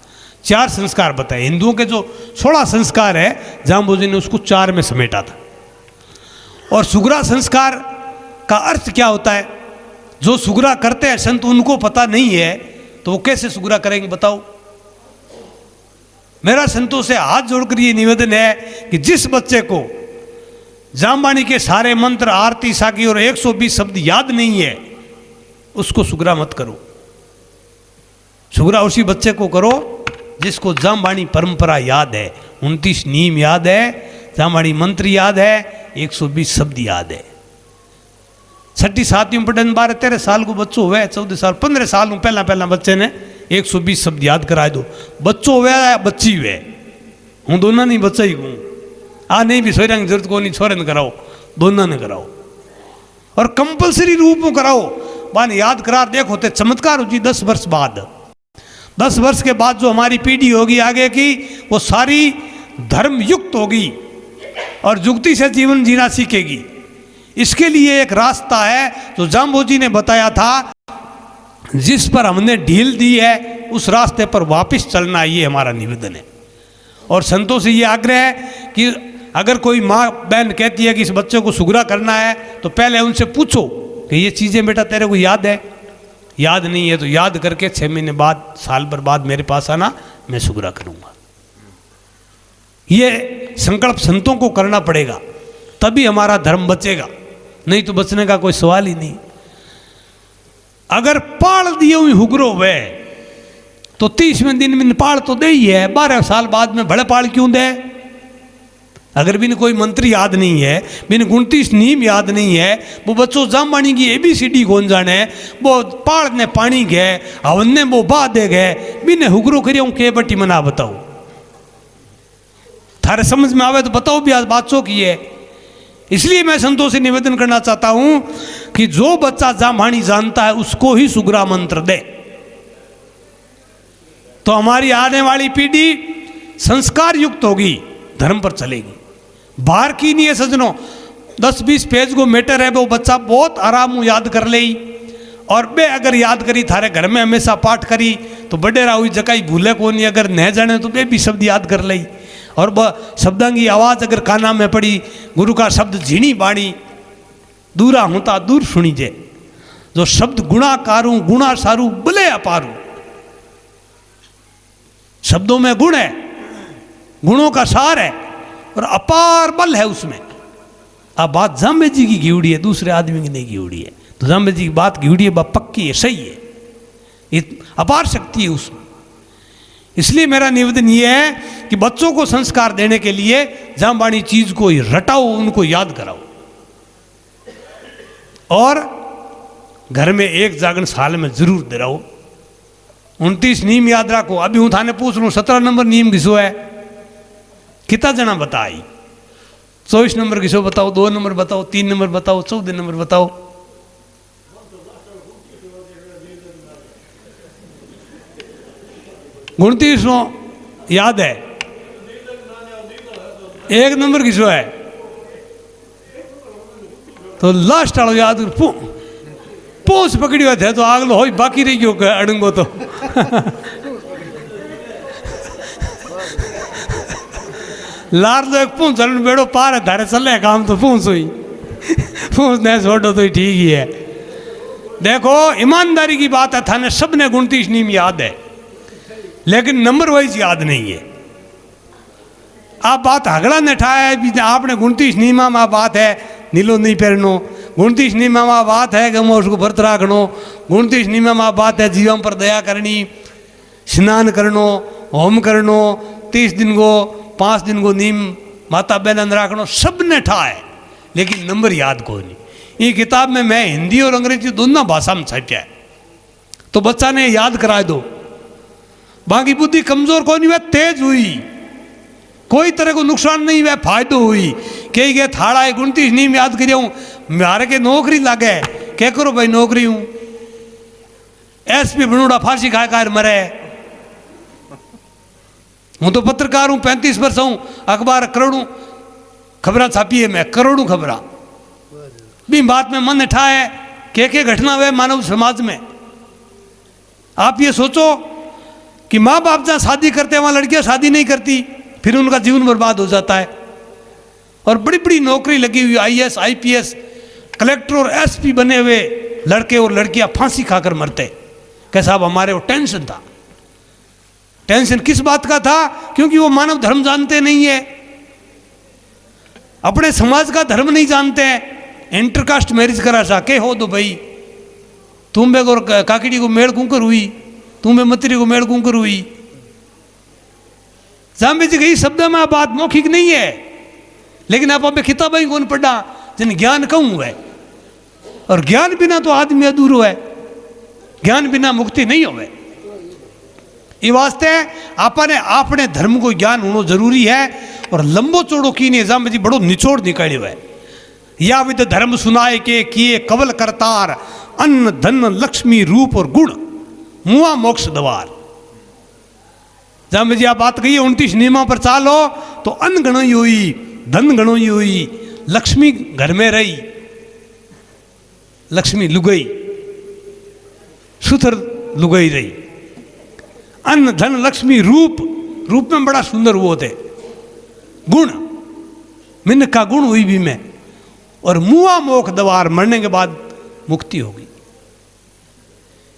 4 संस्कार बताए। हिंदुओं के जो 16 संस्कार है, जाम्बो जी ने उसको 4 में समेटा था। और सुगरा संस्कार का अर्थ क्या होता है? जो सुगरा करते हैं संत, उनको पता नहीं है तो वो कैसे सुगरा करेंगे बताओ। मेरा संतों से हाथ जोड़कर ये निवेदन है कि जिस बच्चे को जामबाणी के सारे मंत्र, आरती, साकी और 120 शब्द याद नहीं है, उसको सुगरा मत करो। सुगरा उसी बच्चे को करो जिसको जामबाणी परंपरा याद है, 29 नियम याद है, जामबाणी मंत्र याद है, 120 शब्द याद है। 6ठी 7वीं पढ़ने 12-13 साल को बच्चों हुए, 14 साल 15 साल पहला बच्चे ने 120 शब्द याद कराए दो। बच्चों हुए या बच्ची हुए, हूँ दोनों नहीं बच्चा ही हूँ। नहीं भी सोरे की जरूरत को नहीं, छोरे ने कराओ, दोनों ने कराओ और कंपलसरी रूप में कराओ। बान याद करा देखो ते चमत्कार हो जी। 10 वर्ष बाद, 10 वर्ष के बाद जो हमारी पीढ़ी होगी आगे की, वो सारी धर्म युक्त होगी और जुक्ति से जीवन जीना सीखेगी। इसके लिए एक रास्ता है जो जाम्बो जी ने बताया था, जिस पर हमने ढील दी है उस रास्ते पर वापस चलना, ये हमारा निवेदन है। और संतों से ये आग्रह है कि अगर कोई माँ बहन कहती है कि इस बच्चे को सुगरा करना है तो पहले उनसे पूछो कि ये चीज़ें बेटा तेरे को याद है, याद नहीं है तो याद करके 6 महीने बाद, साल भर बाद मेरे पास आना, मैं सुगरा करूँगा। ये संकल्प संतों को करना पड़ेगा। तभी हमारा धर्म बचेगा, नहीं तो बचने का कोई सवाल ही नहीं। अगर पाल दिए हुई हुगरो वे तो 30वें दिन में पाल तो दे ही है, 12 साल बाद में भले पाल क्यों दे? अगर बिन कोई मंत्री याद नहीं है, बिन 29 नीम याद नहीं है, वो बच्चों जामबाणी की ABCD कौन जाने, वो पाड़ ने पानी गए हवन ने वो बा दे गए, बिन हुगरो करियो के बटी मना बताओ। थारे समझ में आवे तो बताओ भी आज बातों की है। इसलिए मैं संतों से निवेदन करना चाहता हूं कि जो बच्चा जामबाणी जानता है उसको ही सुग्रा मंत्र दे, तो हमारी आने वाली पीढ़ी संस्कार युक्त होगी, धर्म पर चलेगी। बाहर की नहीं है सजनों, 10-20 पेज को मैटर है, वो बच्चा बहुत आराम याद कर ले। और बे अगर याद करी थारे घर में हमेशा पाठ करी तो बडेरा हुई जगह भूले को नहीं, अगर न जाने तो बे भी शब्द याद कर ले। और वह शब्दां की आवाज़ अगर काना में पड़ी, गुरु का शब्द झीणी बाणी दूरा होता दूर सुनी जे, जो शब्द गुणाकारू गुणा सारू बले अपारू। शब्दों में गुण है, गुणों का सार है और अपार बल है उसमें। अब बात जाम्बे जी की घिउड़ी है, दूसरे आदमी की नहीं घिउड़ी है। तो जाम्बे जी की बात घिउड़ी है, बात पक्की है, सही है, ये अपार शक्ति है उसमें। इसलिए मेरा निवेदन ये है कि बच्चों को संस्कार देने के लिए जामबाणी चीज को रटाओ, उनको याद कराओ। और घर में एक जागरण साल में जरूर दिलाओ। 29 नीम याद रखो। अभी हूँ थाने पूछ लूँ 17 नंबर नीम घिसो है, कितना जना बताई? 24 नंबर घिसो बताओ, 2 नंबर बताओ, 3 नंबर बताओ, 14 नंबर बताओ। गुणतीस याद है, 1 नंबर घिसो है तो लास्ट वालों याद पोस पकड़ियो थे तो आगलो हो बाकी रही गयो अड़ंगो तो लार तो एक पूछ चलन बेड़ो पार है, धारे चले काम तो पूछ हुई पूछ नहीं छोड़ो तो ठीक ही है। देखो ईमानदारी की बात है, थाने सब ने 29 नीम याद है लेकिन नंबर वाइज याद नहीं है। आप बात हगड़ा ने ठाया भी आपने 29 नीमा में बात है नीलो नहीं पहनो, 29 नीमा में बात है कि मैं उसको व्रत रखनो, 29 नीमा में बात है जीवन पर दया करनी, स्नान करनो, होम करनो, 30 दिन को 5 दिन को नीम माता बहन रखनो, सब ने ठा है लेकिन नंबर याद को नहीं। ये किताब में मैं हिंदी और अंग्रेजी दोनों भाषा में छापिया है, तो बच्चा ने याद करा दो। बाकी बुद्धि कमजोर को नहीं, वह तेज हुई, कोई तरह को नुकसान नहीं हुआ, फायदो हुई। कही गए थाड़ा 29 नीम याद करियो मारे के नौकरी लागे, क्या करो भाई नौकरी हूं SP बनूड़ा फांसी खाए कार मरे। हूँ तो पत्रकार हूँ, 35 वर्ष हूँ, अखबार करोड़ों खबर छापी है, मैं करोड़ों खबर भी बात में मन उठा है के घटना हुए मानव समाज में। आप ये सोचो कि माँ बाप जहाँ शादी करते हैं वहाँ लड़कियाँ शादी नहीं करती, फिर उनका जीवन बर्बाद हो जाता है। और बड़ी बड़ी नौकरी लगी हुई IAS IPS कलेक्टर और SP बने हुए लड़के और लड़कियां फांसी खाकर मरते। क्या साहब हमारे वो टेंशन था। टेंशन किस बात का था? क्योंकि वो मानव धर्म जानते नहीं है, अपने समाज का धर्म नहीं जानते हैं। इंटरकास्ट मैरिज करा सा के हो दो भाई, तुम बे और काकड़ी को मेड़ कुंकर हुई, तुम बे मतरी को मेड़ कुंकर हुई। जाम्बे जी कही शब्द में बात मौखिक नहीं है, लेकिन आप अबे किताबें कौन पढ़ा जिन ज्ञान कहूँ है। और ज्ञान बिना तो आदमी अधूरो है, ज्ञान बिना मुक्ति नहीं होवे। ये वास्ते आपने अपने धर्म को ज्ञान होना जरूरी है। और लंबो चौड़ो की निजाम जी बड़ो निचोड़ निकालो है। या विद धर्म सुनाए के किए कवल करतार, अन्न धन लक्ष्मी रूप और गुण मुआ मोक्ष द्वार। जब जी आप बात कही 29 नियमों पर चालो तो अन्न गणोई हुई, धन गणोई हुई, लक्ष्मी घर में रही, लक्ष्मी लुगई सुथर लुगई रही। अन्न धन लक्ष्मी रूप, रूप में बड़ा सुंदर वो थे, गुण मिन्न का गुण हुई भी मैं। और मुआ मोख दवार, मरने के बाद मुक्ति होगी।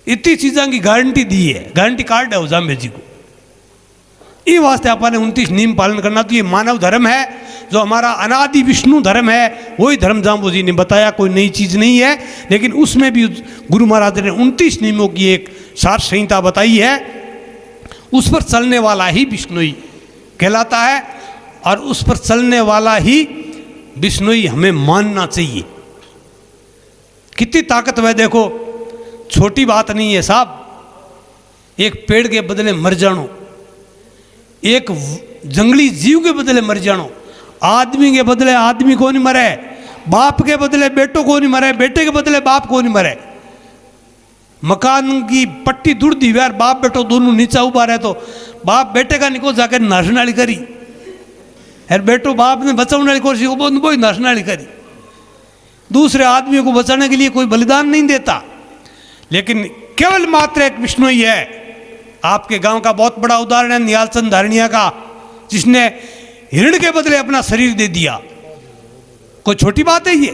इतनी चीज़ों की गारंटी दी है, गारंटी कार्ड है जाम्बे जी को। ये वास्ते आपने 29 नियम पालन करना। तो ये मानव धर्म है जो हमारा अनादि विष्णु धर्म है वही धर्म जाम्बू जी ने बताया, कोई नई चीज़ नहीं है। लेकिन उसमें भी गुरु महाराज ने 29 नियमों की एक सार संहिता बताई है, उस पर चलने वाला ही विष्णुई कहलाता है और उस पर चलने वाला ही विष्णुई हमें मानना चाहिए। कितनी ताकत है देखो, छोटी बात नहीं है साहब। एक पेड़ के बदले मर जानो, एक जंगली जीव के बदले मर जानो, आदमी के बदले आदमी को नहीं मरे, बाप के बदले बेटों को नहीं मरे, बेटे के बदले बाप को नहीं मरे। मकान की पट्टी दुड़ दी यार, बाप बेटो दोनों नीचा उबा रहे तो बाप बेटे का निको जाकर नाशनाली करी, यार बेटो बाप ने बचाने कोशिश वो नाशनाली करी। दूसरे आदमी को बचाने के लिए कोई बलिदान नहीं देता, लेकिन केवल मात्र एक विष्णु ही है। आपके गांव का बहुत बड़ा उदाहरण है निहालचंद धारणिया का, जिसने हिरण के बदले अपना शरीर दे दिया। कोई छोटी बात है ये?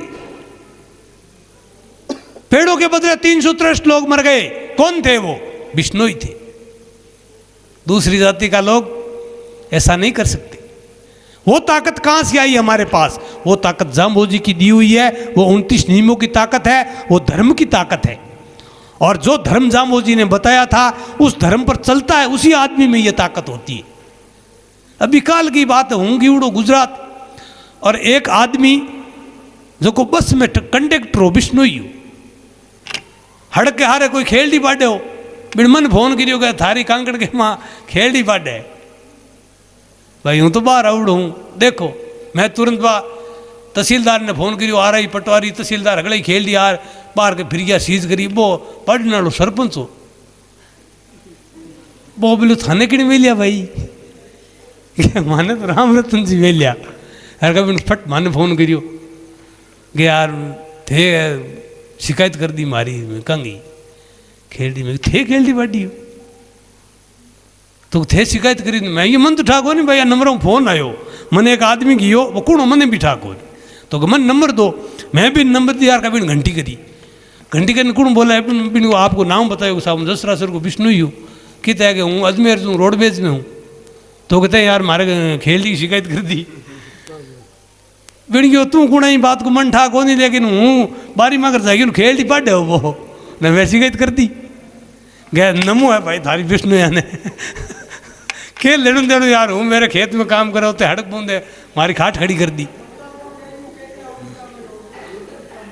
पेड़ों के बदले 363 लोग मर गए, कौन थे वो? विष्णु ही थे। दूसरी जाति का लोग ऐसा नहीं कर सकते। वो ताकत कहां से आई हमारे पास? वो ताकत जाम्बू जी की दी हुई है, वो 29 नियमों की ताकत है, वो धर्म की ताकत है। और जो धर्म जाम्बू जी ने बताया था उस धर्म पर चलता है, उसी आदमी में ये ताकत होती है। अभी काल की बात है, हूँ उड़ो गुजरात, और एक आदमी जो को बस में कंडक्टर हो, विष्णु ही हो, हड़क के हारे कोई खेलडी बाडे हो, बिन मन फोन करियो गया थारी कांकड़ के माँ खेलडी बाडे भाई, हूँ तो बाहर आउड़ हूँ। देखो मैं तुरंत तहसीलदार ने फोन करियो, आ रही पटवारी तहसीलदार अगले ही खेल दी यार, बाहर के फिर गया सीज करी। वो पढ़ने वालों सरपंच हो, वो बोलो थाने कि मिलिया भाई, माने तो राम रतन जी मिलिया। यार कभी फट माने फोन करियो कि यार थे शिकायत कर दी मारी, मैं कंगी खेल दी, मैं थे खेल दी बाडी हो तो थे शिकायत करी। मैं ये मन तो ठाको नहीं भाई, नंबर में फोन आयो मैंने एक आदमी की हो, वो कौन मैंने भी ठाको तो मन नंबर दो, मैं भी नंबर दिया यार, कभी घंटी करी, घंटी करने कौन बोला है बिन आपको नाम बताओ साहब दसरा सर को विष्णु ही हूँ, कहते है कि हूँ अजमेर से, रोडवेज में हूँ। तो कहते हैं यार मारे खेल की शिकायत कर दी। बिन गयो तू कौन ही बात को मन ठाक हो नहीं, लेकिन हूँ बारी मगर जाएगी खेल दी पाडे हो वो न मैं शिकायत कर दी। गया नमो है भाई थारी विष्णु याने खेल लेने देनो यार, हूँ मेरे खेत में काम करे होते हड़क बूंदे मारी खाट खड़ी कर दी।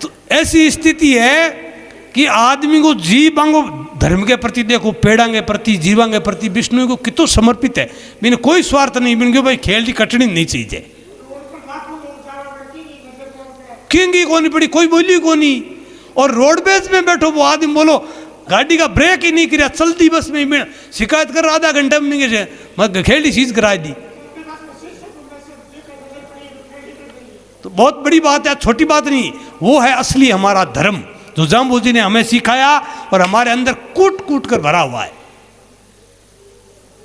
तो ऐसी स्थिति है कि आदमी को जीवांगो धर्म के प्रति देखो, पेड़ा के प्रति जीवा के प्रति विष्णु को कितो समर्पित है, बिन कोई स्वार्थ नहीं। बिन भाई खेल की कटनी नहीं चाहिए, किंगी को नहीं पड़ी, कोई बोली को नहीं। और रोडवेज में बैठो वो आदमी बोलो गाड़ी का ब्रेक ही नहीं किया, चलती बस में ही शिकायत कर आधा घंटा में नहीं, मैं खेल चीज करा दी। तो बहुत बड़ी बात है, छोटी बात नहीं। वो है असली हमारा धर्म जो जाम्बू जी ने हमें सिखाया और हमारे अंदर कूट कूट कर भरा हुआ है।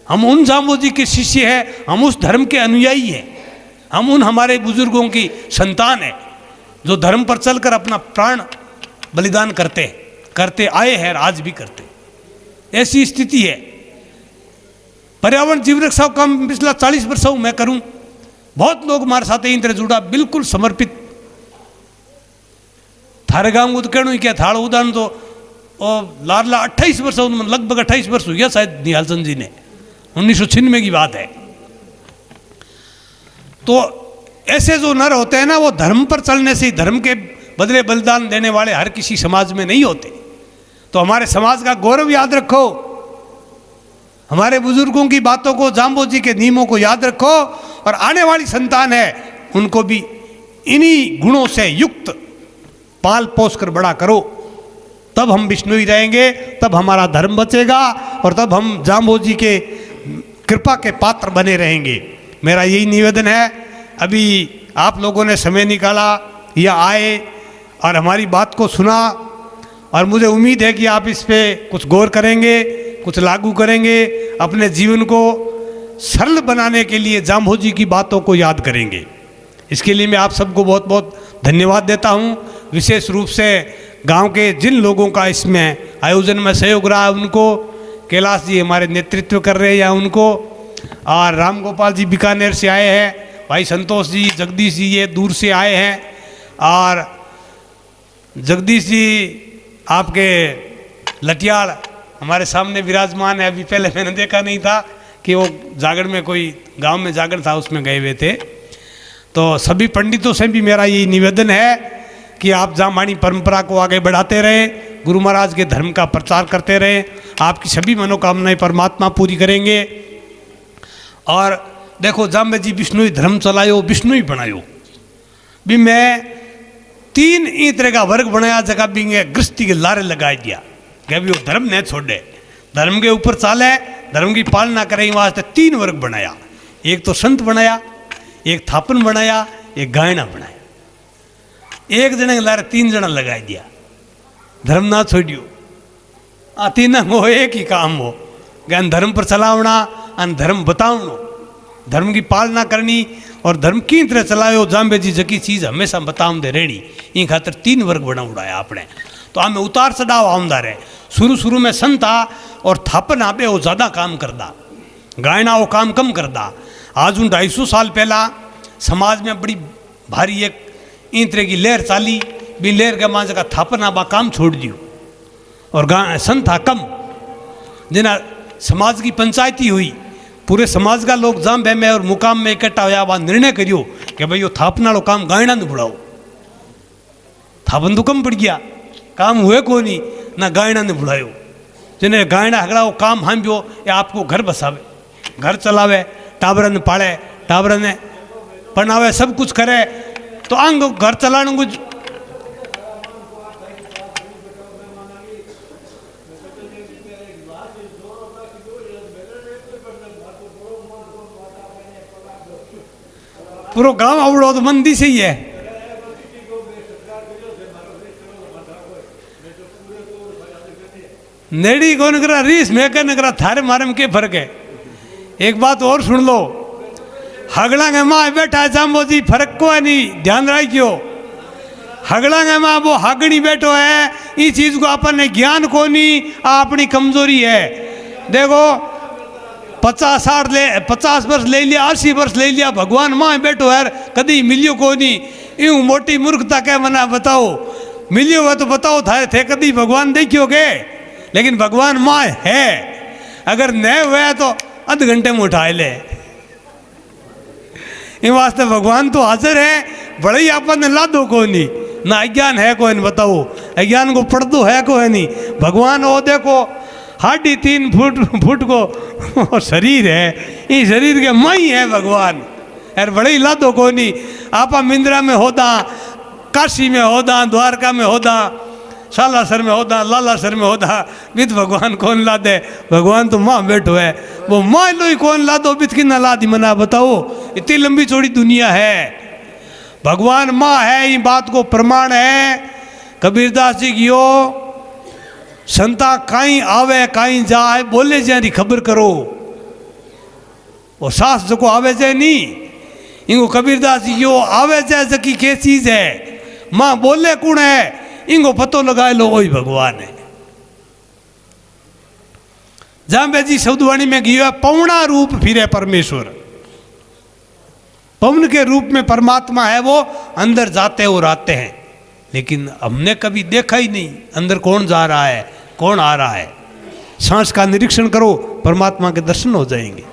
हम उन जाम्बू जी के शिष्य हैं, हम उस धर्म के अनुयायी हैं, हम उन हमारे बुजुर्गों की संतान हैं जो धर्म पर चलकर अपना प्राण बलिदान करते आए हैं, आज भी करते। ऐसी स्थिति है। पर्यावरण जीव रक्षा का काम पिछला 40 वर्ष मैं करूं, बहुत लोग हमारे साथ इन तरह जुड़ा, बिल्कुल समर्पित। थारे गांव को तो कहना ही क्या, थाड़ा उदाहरण तो लाडला 28 वर्ष, लगभग 28 वर्ष हो गया शायद निहालचंद जी ने, 1996 की बात है। तो ऐसे जो नर होते हैं ना, वो धर्म पर चलने से, धर्म के बदले बलिदान देने वाले हर किसी समाज में नहीं होते। तो हमारे समाज का गौरव याद रखो, हमारे बुजुर्गों की बातों को, जाम्बू जी के नियमों को याद रखो, और आने वाली संतान है उनको भी इन्हीं गुणों से युक्त पाल पोस कर बड़ा करो। तब हम विष्णुई रहेंगे, तब हमारा धर्म बचेगा, और तब हम जाम्बू जी के कृपा के पात्र बने रहेंगे। मेरा यही निवेदन है। अभी आप लोगों ने समय निकाला या आए और हमारी बात को सुना, और मुझे उम्मीद है कि आप इस पे कुछ गौर करेंगे, कुछ लागू करेंगे, अपने जीवन को सरल बनाने के लिए जाम्बू जी की बातों को याद करेंगे। इसके लिए मैं आप सबको बहुत बहुत धन्यवाद देता हूँ। विशेष रूप से गांव के जिन लोगों का इसमें आयोजन में सहयोग रहा है उनको, कैलाश जी हमारे नेतृत्व कर रहे हैं या उनको, और राम गोपाल जी बीकानेर से आए हैं, भाई संतोष जी, जगदीश जी ये दूर से आए हैं। और जगदीश जी आपके लटियाल हमारे सामने विराजमान है। अभी पहले मैंने देखा नहीं था कि वो जागरण में, कोई गांव में जागरण था उसमें गए हुए थे। तो सभी पंडितों से भी मेरा यही निवेदन है कि आप जामवाणी परंपरा को आगे बढ़ाते रहें, गुरु महाराज के धर्म का प्रचार करते रहें। आपकी सभी मनोकामनाएं परमात्मा पूरी करेंगे। और देखो जामे जी विष्णु ही धर्म चलायो, विष्णु ही बनायो। भी मैं 3 ई तरह का वर्ग बनाया, जगह भी गृहस्थी के लारे लगा दिया कि अभी वो धर्म न छोड़े, धर्म के ऊपर चाले, धर्म की पालना करें, वास्ते 3 वर्ग बनाया। एक तो संत बनाया, एक थापन बनाया, एक गायना बनाया। एक जने के लारे 3 जना लगा दिया, धर्म ना छोड़ियो। आ 3 को एक ही काम हो, ज्ञान धर्म पर चलावना और धर्म बतावनो, धर्म की पालना करनी और धर्म की तरह चलायो। जाम्बे जी जकी चीज़ हमेशा बताऊंदे रहनी, इन खातर 3 वर्ग बना उड़ाया आपने। तो हमें उतार चढ़ाव आउंदा रहे। शुरू में संत आ और थापन आपे वो ज़्यादा काम करदा, गायना वो काम कम करदा। आज उन 250 साल पहला समाज में बड़ी भारी एक इन तरह की लहर चाली, भी लहर के मां का थापन आबा काम छोड़ दियो और संत था कम। जिना समाज की पंचायती हुई, पूरे समाज का लोग जाम्बे में और मुकाम में इकट्ठा होया, वहाँ निर्णय करियो कि भाई वो थापना लो काम गायना न बुढ़ाओ। थापन तो कम पड़ गया, काम हुए को नहीं ना गायना ने बुढ़ायो। जिन्हें गायना हगड़ा वो काम हम जो या आपको घर बसावे, घर चलावे, टाबर ने पाले, टाबर ने पढ़ावे, सब कुछ करे। तो अंग घर चलाने को पूरा गांव आवड़ो तो मंदी से ही है। नेड़ी कौन करा रीस मैं कहने करा, थारे मारे में क्या फर्क है। एक बात और सुन लो, हगड़ा के माँ बैठा है जाम्बो जी, फर्क को है नहीं, ध्यान रखियो। हगड़ा के माँ वो हागड़ी बैठो है, इस चीज को अपन ज्ञान को नहीं, अपनी कमजोरी है। देखो 50 वर्ष ले लिया, 80 वर्ष ले लिया, भगवान माँ बैठो है, कभी मिलियो को नहीं। यूं मोटी मूर्खता क्या मना बताओ, मिलियो हो तो बताओ थारे थे कभी भगवान देखियोगे। लेकिन भगवान माँ है, अगर न हुआ तो आध घंटे में उठा ले। इन वास्ते भगवान तो हाजिर है, बड़े ही आपने लादो को नहीं, ना अज्ञान है को नहीं बताओ, अज्ञान को पढ़दो है को है नहीं। भगवान वो देखो 3.5 फुट को शरीर है, इस शरीर के मई है भगवान, यार बड़े ही लादो को नहीं। आपा मिंद्रा में होदा, काशी में होदा, द्वारका में होदा, सालासर में होदा, लालासर में होदा, बित भगवान कौन ला दे। भगवान तो माँ बैठो है, वो माँ लो ही कौन ला दो, बित की ना ला दी मना बताओ। इतनी लंबी चौड़ी दुनिया है, भगवान माँ है, ये बात को प्रमाण है। कबीरदास जी की यो संता कहीं आवे कहीं जाए, बोले जारी खबर करो। वो सास जो को आवे जाए नहीं, इनको कबीरदास जी यो आवे जाए जकी के चीज है, माँ बोले कौन है, इनको पतो लगाए लो वही भगवान है। जाम्बे जी शब्दवाणी में गया, पौना रूप फिरे परमेश्वर, पवन के रूप में परमात्मा है, वो अंदर जाते और आते हैं। लेकिन हमने कभी देखा ही नहीं अंदर कौन जा रहा है, कौन आ रहा है। सांस का निरीक्षण करो, परमात्मा के दर्शन हो जाएंगे।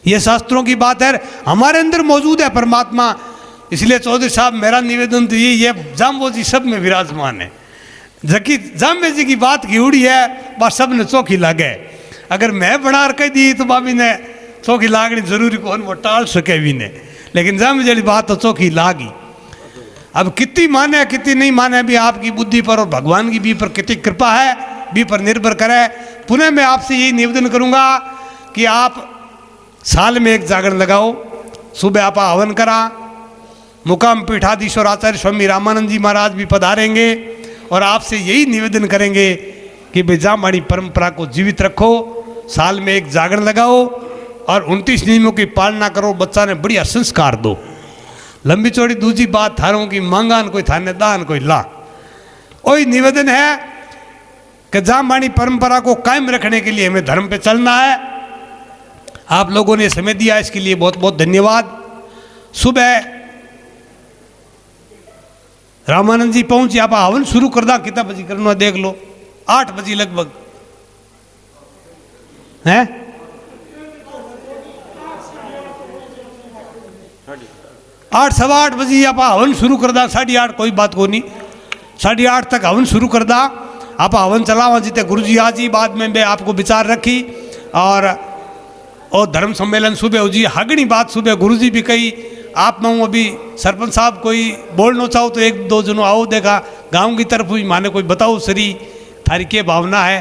ये शास्त्रों की बात है, हमारे अंदर मौजूद है परमात्मा। इसलिए चौधरी साहब मेरा निवेदन तो ये जाम्बो जी सब में विराजमान है। जबकि जाम्बे जी की बात की उड़ी है, बस सब ने चौकी लागे। अगर मैं बना कह दी तो बाबी ने चौकी लागनी जरूरी कौन, वो टाल सके भी ने। लेकिन जाम्बे जी बात तो चौकी लागी। अब कितनी माने कितनी नहीं माने भी आपकी बुद्धि पर और भगवान की भी पर कितनी कृपा है, भी पर निर्भर करे। पुनः मैं आपसे यही निवेदन करूंगा कि आप साल में एक जागरण लगाओ, सुबह आप हवन करा, मुकाम पीठाधीश्वर आचार्य स्वामी रामानंद जी महाराज भी पधारेंगे और आपसे यही निवेदन करेंगे कि भाई जामवाणी परंपरा को जीवित रखो। साल में एक जागरण लगाओ और 29 नियमों की पालना करो, बच्चा ने बढ़िया संस्कार दो। लंबी चौड़ी दूसरी बात थारों की मांगान कोई थाने दान कोई ला। वही निवेदन है कि जामवाणी परंपरा को कायम रखने के लिए हमें धर्म पे चलना है। आप लोगों ने समय दिया, इसके लिए बहुत बहुत धन्यवाद। सुबह रामानंद जी पहुंचे, आप हवन शुरू कर दा, कितना बजे करना देख लो, 8 बजे लगभग है। 8 सवा 8 बजे आप हवन शुरू कर दा, 8:30 कोई बात को नहीं, 8:30 तक हवन शुरू कर दा। आप हवन चलावा जीते गुरु जी आज ही, बाद में मैं आपको विचार रखी और धर्म सम्मेलन सुबह हो जी। हगनी बात सुबह गुरु जी भी कही, आप में हूँ अभी सरपंच साहब कोई बोलना चाहो तो 1-2 जनों आओ, देखा गांव की तरफ हुई माने कोई बताओ सरी थारी क्या भावना है।